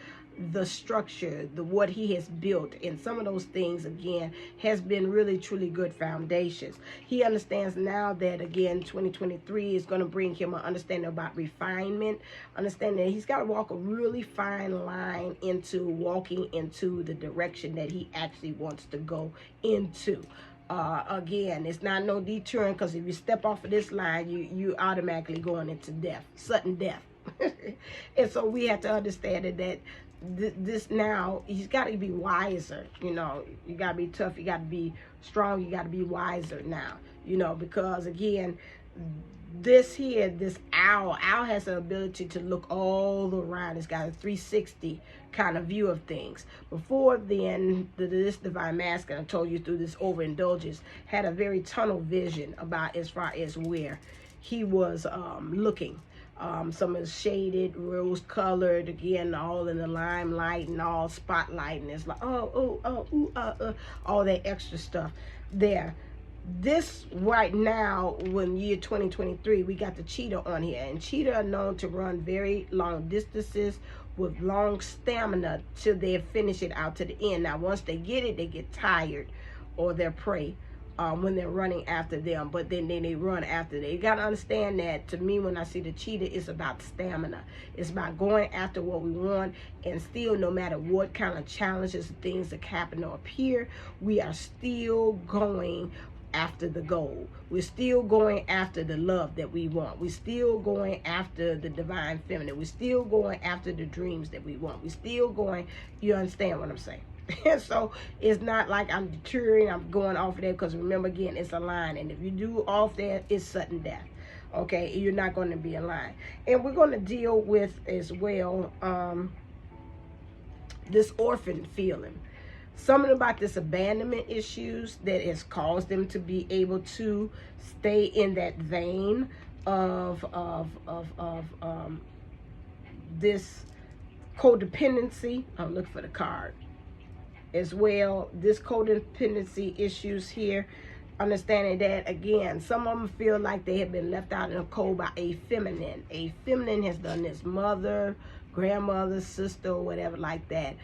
the structure, what he has built, and some of those things again has been really truly good foundations. He understands now that again 2023 is going to bring him an understanding about refinement, understanding that he's got to walk a really fine line into walking into the direction that he actually wants to go into. Again, it's not no detouring, because if you step off of this line, you automatically going into death, sudden death. And so we have to understand that this now, he's got to be wiser. You know, you got to be tough, you got to be strong, you got to be wiser now, you know, because again, this here, this owl has the ability to look all around. It's got a 360 kind of view of things. Before then, this divine masculine, I told you through this overindulgence, had a very tunnel vision about as far as where he was looking. Some is shaded, rose colored, again, all in the limelight and all spotlight, and it's like, all that extra stuff there. This right now, when year 2023, we got the cheetah on here, and cheetah are known to run very long distances with long stamina till they finish it out to the end. Now, once they get it, they get tired, or their prey. When they're running after them, but then they run after them. You got to understand that, to me, when I see the cheetah, it's about stamina. It's about going after what we want, and still, no matter what kind of challenges, things that happen or appear, we are still going after the goal. We're still going after the love that we want. We're still going after the divine feminine. We're still going after the dreams that we want. We're still going, you understand what I'm saying? And so it's not like I'm deterring, I'm going off of there, because remember, again, it's a line, and if you do off there, it's sudden death. Okay, you're not going to be in line. And we're going to deal with as well this orphan feeling. Something about this abandonment issues that has caused them to be able to stay in that vein of this codependency. I'm looking for the card as well. This codependency issues here, understanding that, again, some of them feel like they have been left out in the cold by a feminine. A feminine has done this, mother, grandmother, sister, or whatever like that.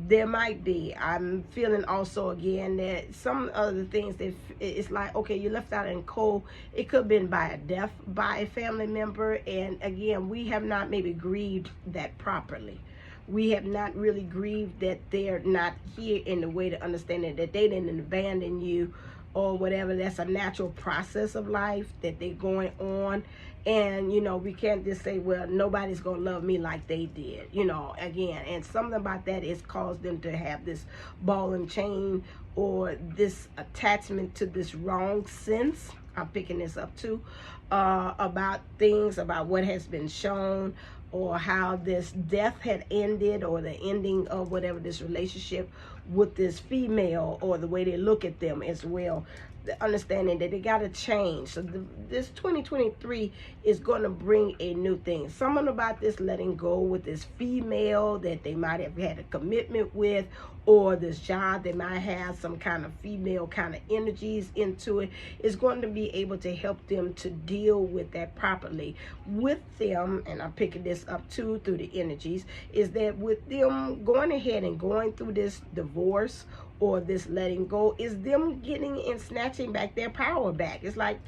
There might be, I'm feeling also, again, that some other things that it's like, okay, you left out in cold. It could have been by a death by a family member, and again, we have not maybe grieved that properly. We have not really grieved that they're not here in the way to understand it, that they didn't abandon you or whatever. That's a natural process of life that they're going on. And, you know, we can't just say, well, nobody's going to love me like they did, you know, again. And something about that has caused them to have this ball and chain, or this attachment to this wrong sense. I'm picking this up too, about things, about what has been shown, or how this death had ended, or the ending of whatever this relationship with this female, or the way they look at them as well. The understanding that they got to change. So this 2023 is going to bring a new thing. Something about this letting go with this female that they might have had a commitment with, or this job they might have some kind of female kind of energies into it, is going to be able to help them to deal with that properly. With them, and I'm picking this up too through the energies, is that with them going ahead and going through this divorce, or this letting go, is them getting and snatching back their power back. It's like,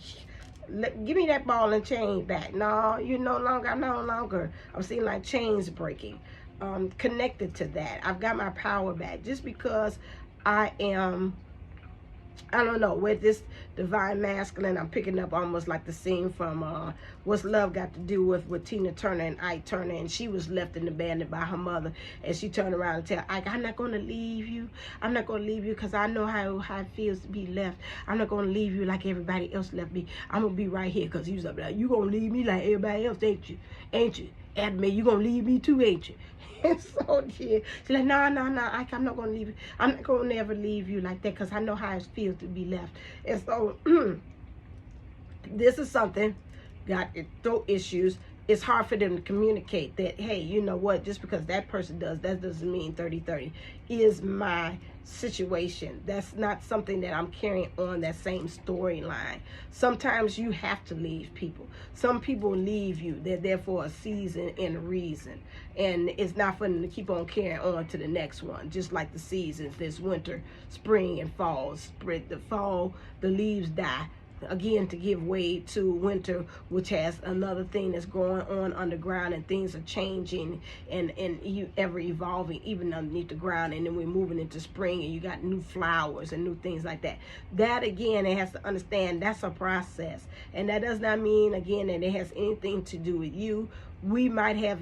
give me that ball and chain back. No, you no longer, I'm seeing like chains breaking, connected to that. I've got my power back, just because I am, I don't know, with this divine masculine. I'm picking up almost like the scene from What's Love Got to Do with Tina Turner and Ike Turner, and she was left and abandoned by her mother, and she turned around and tell Ike, I'm not going to leave you. I'm not going to leave you, because I know how it feels to be left. I'm not going to leave you like everybody else left me. I'm going to be right here, because he was up there, you going to leave me like everybody else, ain't you? Ain't you? Admit, you going to leave me too, ain't you? And so, yeah, she's like, no, Ike, I'm not going to leave you. I'm not going to never leave you like that, because I know how it feels to be left. And so, this is something, got throat issues. It's hard for them to communicate that, hey, you know what, just because that person does, that doesn't mean 30-30 is my situation. That's not something that I'm carrying on, that same storyline. Sometimes you have to leave people. Some people leave you. They're there for a season and a reason. And it's not for them to keep on carrying on to the next one. Just like the seasons, there's winter, spring, and fall. The fall, the leaves die. Again, to give way to winter, which has another thing that's going on underground, and things are changing and you ever evolving even underneath the ground. And then we're moving into spring, and you got new flowers and new things like that. That, again, it has to understand that's a process, and that does not mean, again, that it has anything to do with you. We might have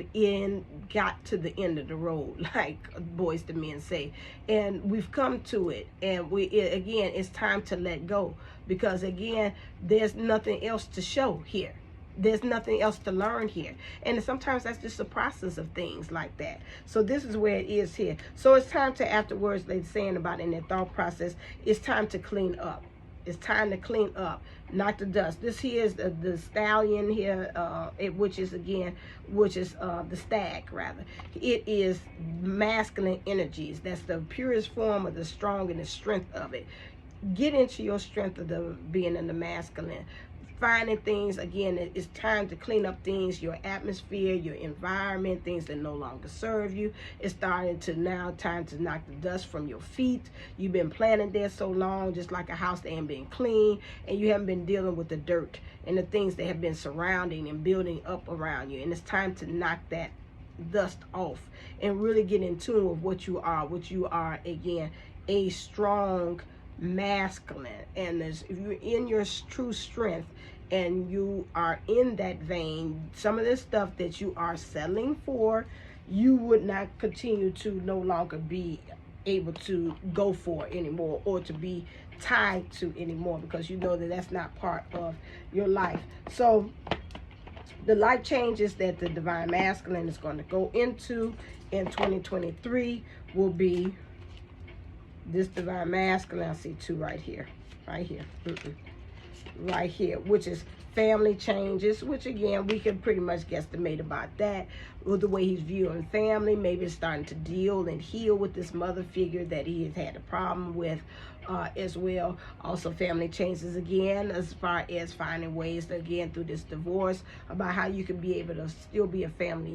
got to the end of the road, like Boyz II Men say, and we've come to it, and again, it's time to let go, because again, there's nothing else to show here. There's nothing else to learn here. And sometimes that's just a process of things like that. So this is where it is here. So it's time to, afterwards, they're saying about in their thought process, it's time to clean up. It's time to clean up, knock the dust. This here is the stallion here, which is the stag rather. It is masculine energies. That's the purest form of the strong and the strength of it. Get into your strength of the being in the masculine. Finding things, again, it's time to clean up things, your atmosphere, your environment, things that no longer serve you. It's starting to now time to knock the dust from your feet. You've been planted there so long, just like a house that ain't been clean, and you haven't been dealing with the dirt and the things that have been surrounding and building up around you. And it's time to knock that dust off and really get in tune with what you are, again, a strong masculine. And if you're in your true strength and you are in that vein, some of this stuff that you are settling for, you would not continue to no longer be able to go for anymore, or to be tied to anymore, because you know that that's not part of your life. So the life changes that the divine masculine is going to go into in 2023 will be this divine masculine. I see two right here, right here, which is family changes, which again, we can pretty much guesstimate about that with the way he's viewing family. Maybe it's starting to deal and heal with this mother figure that he has had a problem with as well. Also, family changes again as far as finding ways to, again, through this divorce, about how you can be able to still be a family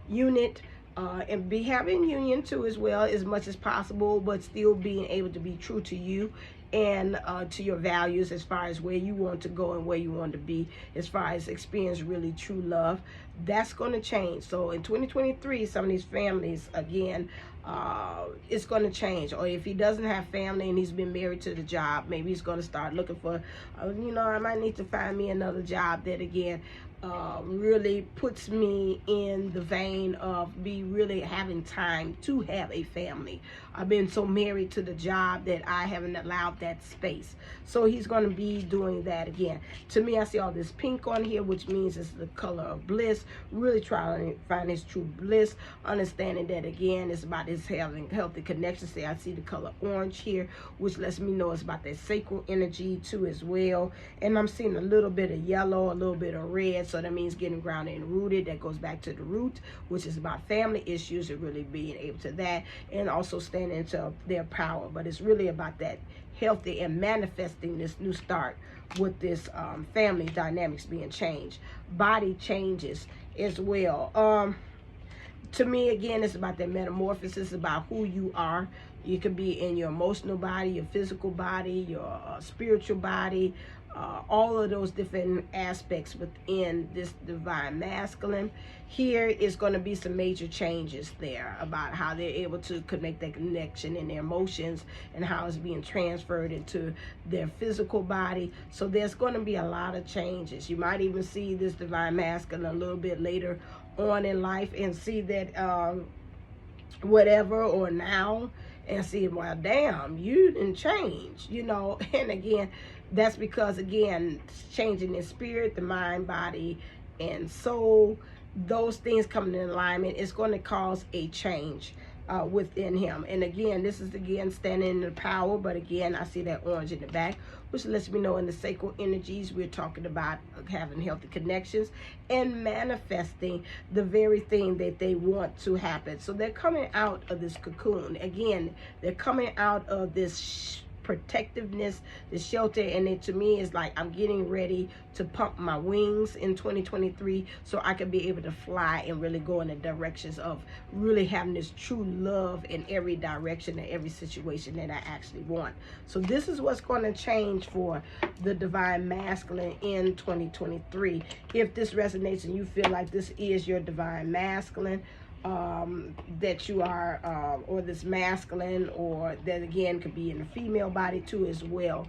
unit, and be having union too as well, as much as possible, but still being able to be true to you and to your values, as far as where you want to go and where you want to be, as far as experience really true love. That's going to change. So in 2023, some of these families, again, it's going to change. Or if he doesn't have family and he's been married to the job, maybe he's going to start looking for, I might need to find me another job that, again, really puts me in the vein of me really having time to have a family. I've been so married to the job that I haven't allowed that space. So he's going to be doing that again. To me, I see all this pink on here, which means it's the color of bliss. Really trying to find his true bliss, understanding that, again, it's about his having healthy connections. See, I see the color orange here, which lets me know it's about that sacral energy too as well. And I'm seeing a little bit of yellow, a little bit of red. So that means getting grounded and rooted. That goes back to the root, which is about family issues and really being able to that, and also standing into their power. But it's really about that healthy and manifesting this new start with this family dynamics being changed. Body changes as well. To me, again, it's about that metamorphosis, about who you are. You could be in your emotional body, your physical body, your spiritual body, all of those different aspects within this divine masculine. Here is going to be some major changes there about how they're able to make that connection in their emotions and how it's being transferred into their physical body. So there's going to be a lot of changes. You might even see this divine masculine a little bit later on in life and see that whatever or now, and see, well, damn, you didn't change, and again, that's because, again, changing in spirit, the mind, body, and soul, those things coming in alignment is going to cause a change within him. And again, this is, again, standing in the power, but again, I see that orange in the back, which lets me know in the sacral energies, we're talking about having healthy connections and manifesting the very thing that they want to happen. So they're coming out of this cocoon. Again, they're coming out of this protectiveness, the shelter, and it to me is like I'm getting ready to pump my wings in 2023 so I can be able to fly and really go in the directions of really having this true love in every direction and every situation that I actually want. So this is what's going to change for the divine masculine in 2023. If this resonates and you feel like this is your divine masculine, that you are, or this masculine, or that again could be in the female body too as well.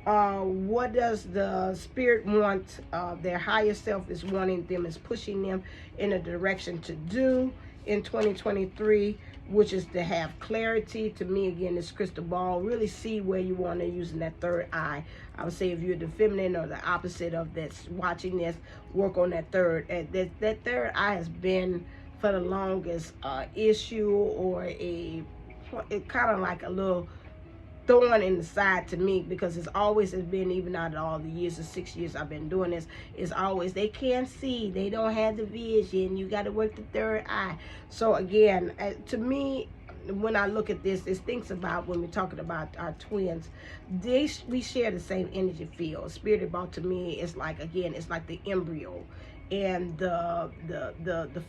What does the spirit want? Their higher self is wanting them, is pushing them in a direction to do in 2023, which is to have clarity. To me, again, this crystal ball, really see where you want to using that third eye. I would say if you're the feminine or the opposite of that's watching this, work on that third. That third eye has been for the longest issue, or it kind of like a little thorn in the side to me, because it's always has been, even out of all the years, the 6 years I've been doing this, it's always they can't see, they don't have the vision, you got to work the third eye. So again, to me, when I look at this, it thinks about when we're talking about our twins, we share the same energy field. Spirit brought to me, it's like, again, it's like the embryo and the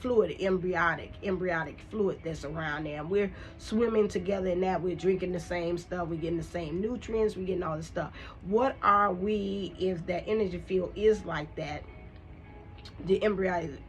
fluid, embryonic fluid that's around there. And we're swimming together in that. We're drinking the same stuff. We're getting the same nutrients. We're getting all this stuff. What are we, if that energy field is like that, the embryonic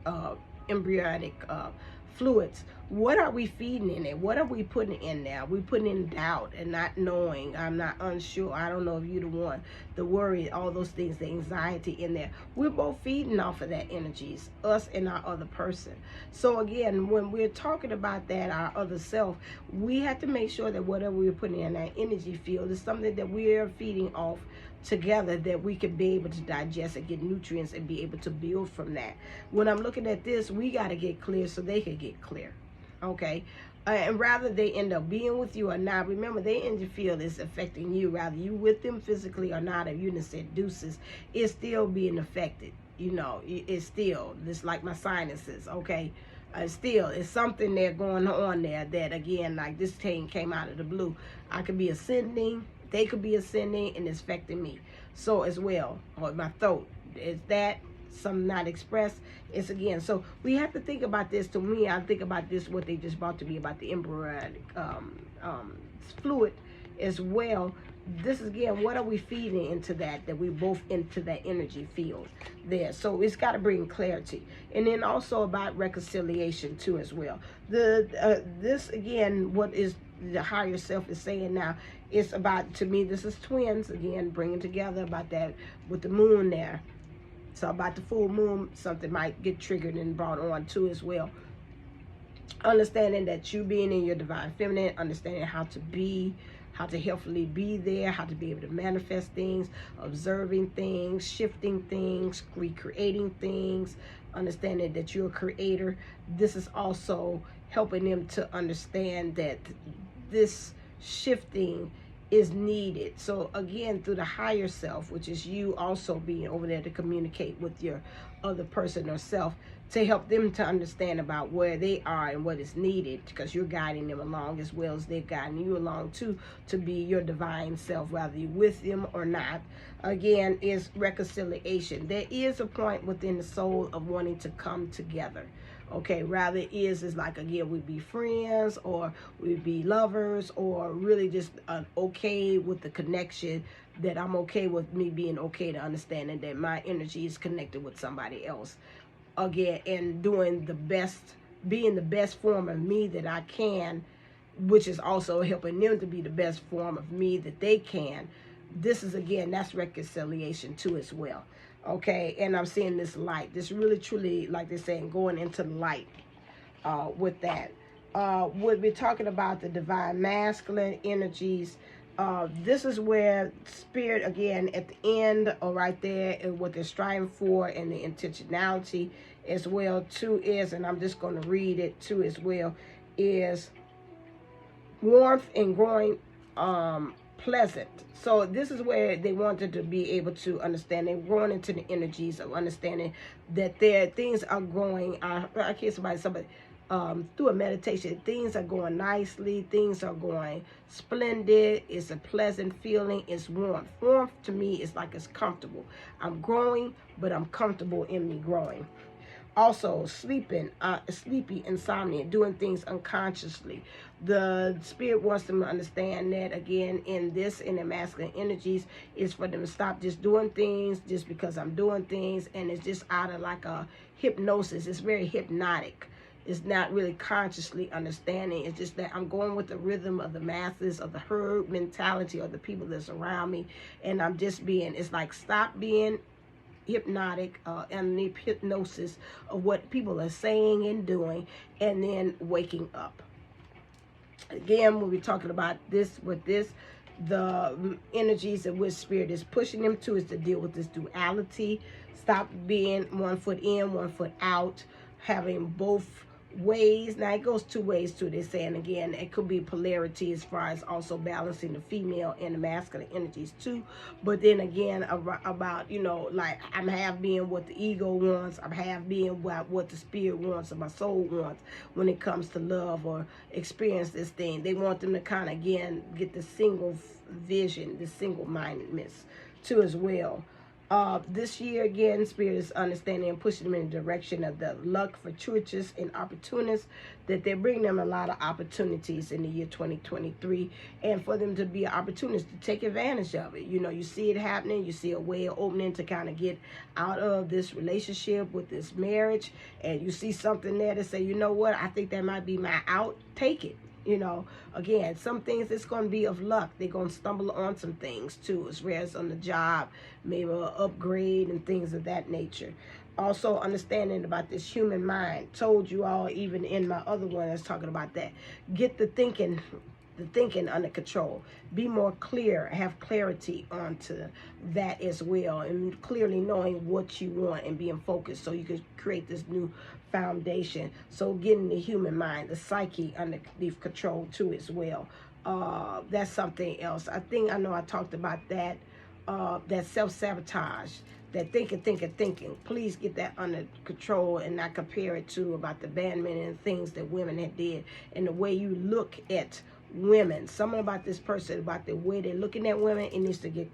fluids, what are we feeding in it? What are we putting in there? We putting in doubt and not knowing. I'm not unsure. I don't know if you're the one, the worry, all those things, the anxiety in there. We're both feeding off of that energies, us and our other person. So again, when we're talking about that, our other self, we have to make sure that whatever we're putting in that energy field is something that we're feeding off together, that we can be able to digest and get nutrients and be able to build from that. When I'm looking at this, we got to get clear so they can get clear. Okay, and rather they end up being with you or not, remember their energy field is affecting you, rather you with them physically or not. If you done said deuces, it's still being affected. You know, it's still, it's like my sinuses. Okay, still it's something there going on there that, again, like this thing came out of the blue. I could be ascending, they could be ascending, and it's affecting me. So as well, or my throat, is that some not expressed? It's again, so we have to think about this. To me, I think about this, what they just brought to me about the embryonic fluid as well. This is, again, what are we feeding into that we both into that energy field there. So it's got to bring clarity. And then also about reconciliation too as well. This, again, what is the higher self is saying now, it's about, to me, this is twins, again, bringing together about that with the moon there. So about the full moon, something might get triggered and brought on too as well. Understanding that you being in your divine feminine, understanding how to healthily be there, how to be able to manifest things, observing things, shifting things, recreating things, understanding that you're a creator. This is also helping them to understand that this shifting is needed. So again, through the higher self, which is you also being over there to communicate with your other person or self, to help them to understand about where they are and what is needed, because you're guiding them along as well as they're guiding you along too, to be your divine self, whether you're with them or not. Again, is reconciliation. There is a point within the soul of wanting to come together. Okay, rather is like, again, we'd be friends or we'd be lovers, or really just okay with the connection, that I'm okay with me being okay to understanding that my energy is connected with somebody else. Again, and doing the best, being the best form of me that I can, which is also helping them to be the best form of me that they can. This is, again, that's reconciliation too as well. Okay, and I'm seeing this light, this really truly, like they're saying, going into light with that. We'll be talking about the divine masculine energies. This is where spirit, again, at the end or right there, and what they're striving for, and the intentionality as well too is, and I'm just going to read it too as well, is warmth and growing pleasant. So this is where they wanted to be able to understand. They're growing into the energies of understanding that their things are growing. I hear somebody through a meditation, things are going nicely, things are going splendid. It's a pleasant feeling. It's warmth. Warmth to me is like it's comfortable. I'm growing, but I'm comfortable in me growing. Also, sleepy insomnia, doing things unconsciously. The spirit wants them to understand that, again, in the masculine energies, is for them to stop just doing things just because I'm doing things, and it's just out of like a hypnosis. It's very hypnotic. It's not really consciously understanding. It's just that I'm going with the rhythm of the masses, of the herd mentality of the people that's around me, and I'm just being, it's like stop being hypnotic and the hypnosis of what people are saying and doing, and then waking up. Again, when we're talking about this, with this, the energies in which spirit is pushing them to is to deal with this duality. Stop being one foot in, one foot out, having both ways. Now it goes two ways too. They're saying again, it could be polarity as far as also balancing the female and the masculine energies too. But then again, about, you know, like I'm half being what the ego wants, I'm half being what the spirit wants or my soul wants when it comes to love or experience this thing. They want them to kind of again get the single vision, the single mindedness too as well. This year, again, Spirit is understanding and pushing them in the direction of the luck, fortuitous, and opportunists, that they're bringing them a lot of opportunities in the year 2023, and for them to be an opportunist to take advantage of it. You know, you see it happening, you see a way of opening to kind of get out of this relationship with this marriage, and you see something there to say, you know what, I think that might be my out, take it. You know, again, some things it's going to be of luck. They're going to stumble on some things too, as rare as on the job, maybe an upgrade and things of that nature. Also understanding about this human mind. Told you all, even in my other one, I was talking about that. Get the thinking under control. Be more clear, have clarity onto that as well, and clearly knowing what you want and being focused so you can create this new foundation. So getting the human mind, the psyche underneath control too as well. That's something else. I know I talked about that. That self-sabotage, that thinking. Please get that under control and not compare it to about the abandonment and things that women had did and the way you look at women. Something about this person, about the way they're looking at women, it needs to get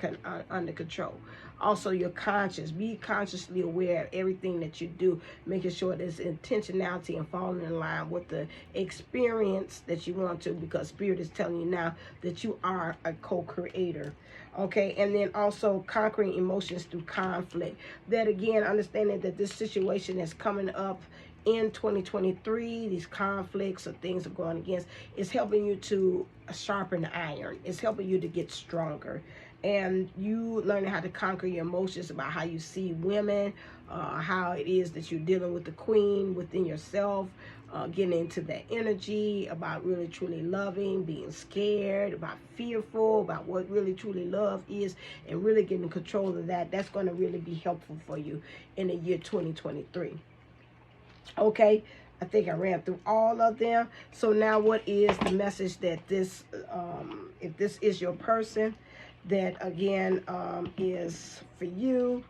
under control. Also, your conscience. Be consciously aware of everything that you do, making sure there's intentionality and falling in line with the experience that you want to, because Spirit is telling you now that you are a co-creator. Okay, and then also conquering emotions through conflict. That again, understanding that this situation is coming up in 2023, these conflicts or things are going against, is helping you to sharpen the iron. It's helping you to get stronger. And you learning how to conquer your emotions about how you see women, how it is that you're dealing with the queen within yourself, getting into that energy about really truly loving, being scared, about fearful, about what really truly love is, and really getting control of that. That's going to really be helpful for you in the year 2023. Okay, I think I ran through all of them. So now what is the message that this, if this is your person, that again is for you,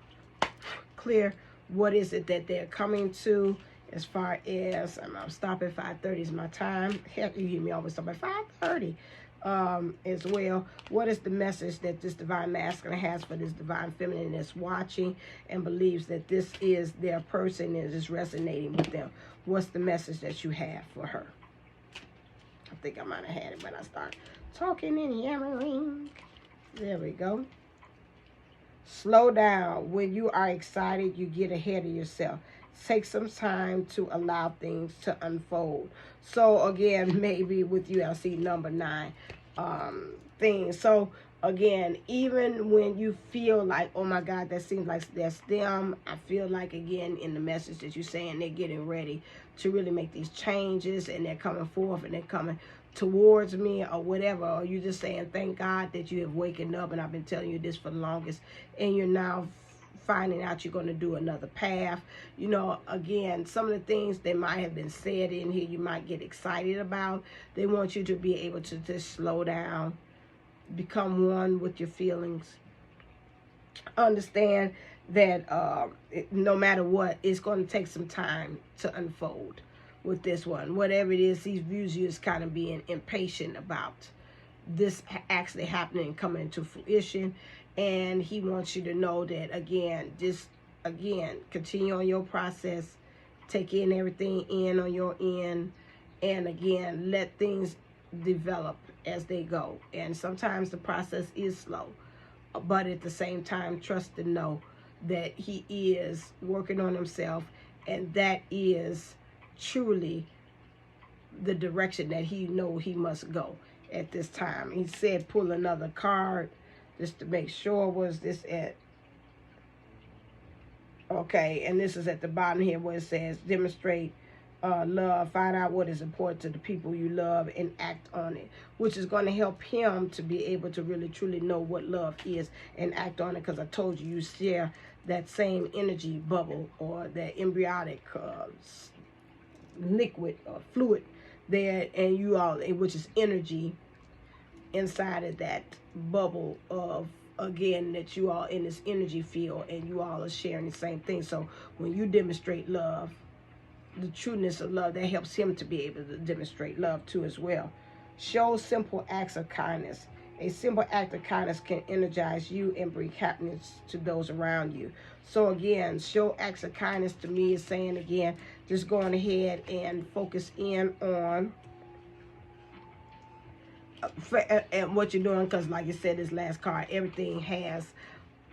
clear, what is it that they're coming to, as far as, I'm stopping 5:30 is my time. Heck, you hear me always talk about 5:30 as well. What is the message that this divine masculine has for this divine feminine that's watching and believes that this is their person and is resonating with them? What's the message that you have for her? I think I might have had it when I started talking and yammering. There we go. Slow down. When you are excited, you get ahead of yourself. Take some time to allow things to unfold. So again, maybe with you, I see number 9 things. So again, even when you feel like, oh my God, that seems like that's them, I feel like again in the message that you're saying, they're getting ready to really make these changes, and they're coming forth and they're coming towards me or whatever, or you just saying thank God that you have waken up, and I've been telling you this for the longest, and you're now finding out you're going to do another path. You know, again, some of the things that might have been said in here you might get excited about. They want you to be able to just slow down, become one with your feelings, understand that no matter what, it's going to take some time to unfold with this one. Whatever it is, he views you as kind of being impatient about this actually happening and coming into fruition. And he wants you to know that, again, just, again, continue on your process, take in everything in on your end, and again, let things develop as they go. And sometimes the process is slow, but at the same time, trust and know that he is working on himself, and that is truly the direction that he knows he must go at this time. He said pull another card just to make sure. Was this at? Okay, and this is at the bottom here where it says demonstrate love, find out what is important to the people you love and act on it, which is going to help him to be able to really truly know what love is and act on it, because I told you, you share that same energy bubble or that embryonic liquid or fluid there, and you all, which is energy inside of that bubble of, again, that you all in this energy field, and you all are sharing the same thing. So when you demonstrate love, the trueness of love, that helps him to be able to demonstrate love too as well. Show simple acts of kindness. A simple act of kindness can energize you and bring happiness to those around you. So again, show acts of kindness to me is saying, again, just going ahead and focus in on and what you're doing, because like I said, this last card, everything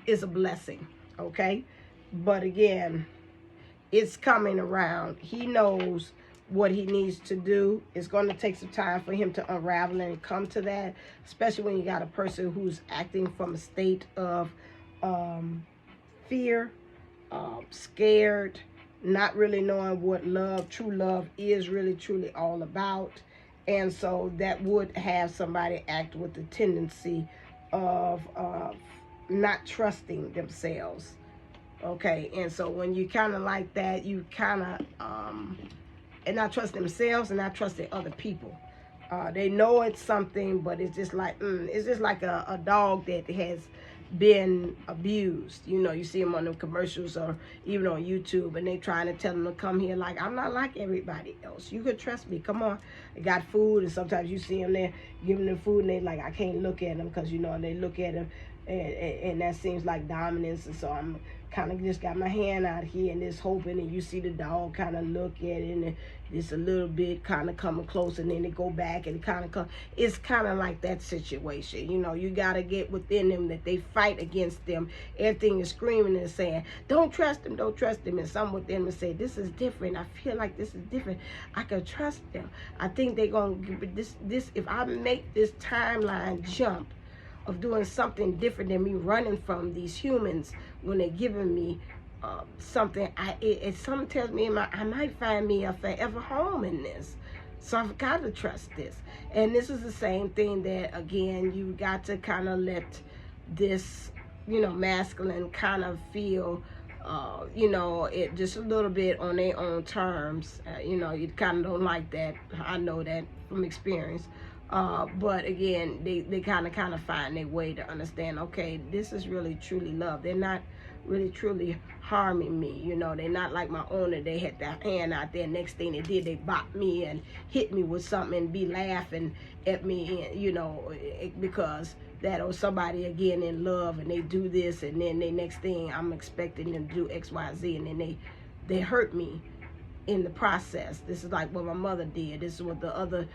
is a blessing, okay? But again, it's coming around. He knows what he needs to do. It's going to take some time for him to unravel and come to that, especially when you got a person who's acting from a state of fear, scared, not really knowing what love, true love, is really truly all about. And so that would have somebody act with the tendency of not trusting themselves. Okay, and so when you kind of like that, you kind of and not trust themselves and not trusting other people. They know it's something, but it's just like it's just like a dog that has been abused. You know, you see them on the commercials or even on YouTube, and they trying to tell them to come here. Like, I'm not like everybody else. You could trust me. Come on. They got food, and sometimes you see them there giving them food, and they like, I can't look at them because, you know, they look at them, and that seems like dominance. And so I'm kind of just got my hand out here and just hoping, and you see the dog kind of look at it, and it's a little bit kind of coming close, and then they go back and kind of come. It's kind of like that situation. You know, you got to get within them that they fight against them. Everything is screaming and saying, don't trust them, don't trust them. And some within them say, this is different. I feel like this is different. I can trust them. I think they're going to give this. If I make this timeline jump of doing something different than me running from these humans when they're giving me something, something tells me I might find me a forever home in this. So I've got to trust this. And this is the same thing that, again, you got to kind of let this, you know, masculine kind of feel, you know, it just a little bit on their own terms. You know, you kind of don't like that. I know that from experience. But again, they kind of find their way to understand, okay, this is really truly love. They're not really truly harming me. You know, they're not like my owner. They had their hand out there. Next thing they did, they bopped me and hit me with something and be laughing at me, you know, because that or somebody again in love, and they do this, and then the next thing I'm expecting them to do X, Y, Z, and then they hurt me in the process. This is like what my mother did. This is what the other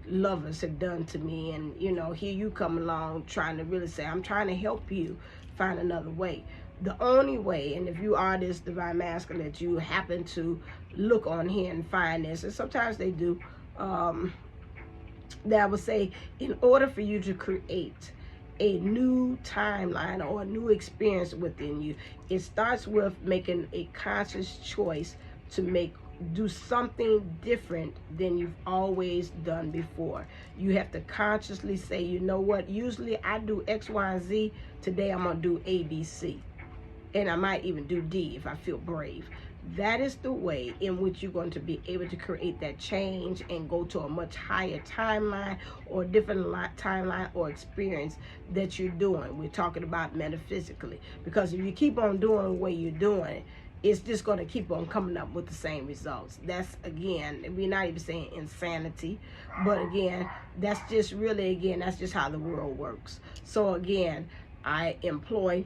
lovers have done to me. And you know, here you come along trying to really say, I'm trying to help you find another way. The only way, and if you are this divine masculine that you happen to look on here and find this, and sometimes they do, that I would say, in order for you to create a new timeline or a new experience within you, it starts with making a conscious choice to do something different than you've always done before. You have to consciously say, you know what, usually I do X, Y, and Z. Today I'm going to do A, B, C. And I might even do D if I feel brave. That is the way in which you're going to be able to create that change and go to a much higher timeline or a different timeline or experience that you're doing. We're talking about metaphysically. Because if you keep on doing the way you're doing it, it's just going to keep on coming up with the same results. That's, again, we're not even saying insanity, but again, that's just really, again, that's just how the world works. So again, I employ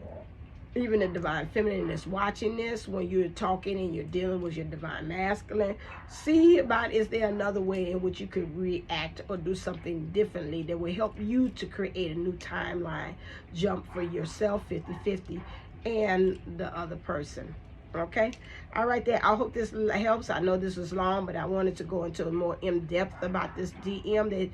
even the divine feminine that's watching this, when you're talking and you're dealing with your divine masculine, see about, is there another way in which you could react or do something differently that will help you to create a new timeline jump for yourself, 50-50, and the other person. Okay, all right there. I hope this helps. I know this was long, but I wanted to go into more in-depth about this DM that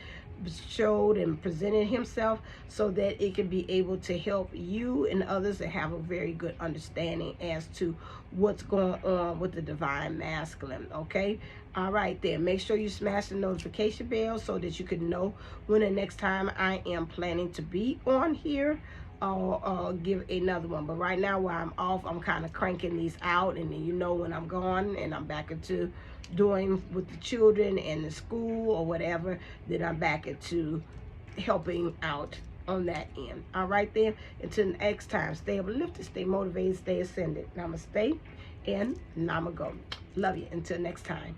showed and presented himself, so that it could be able to help you and others to have a very good understanding as to what's going on with the divine masculine. Okay, all right then. Make sure you smash the notification bell so that you can know when the next time I am planning to be on here. I'll give another one. But right now while I'm off, I'm kind of cranking these out, and then when I'm gone and I'm back into doing with the children and the school or whatever, then I'm back into helping out on that end. All right then, until next time, stay uplifted, stay motivated, stay ascended. Namaste and Namago. Love you. Until next time.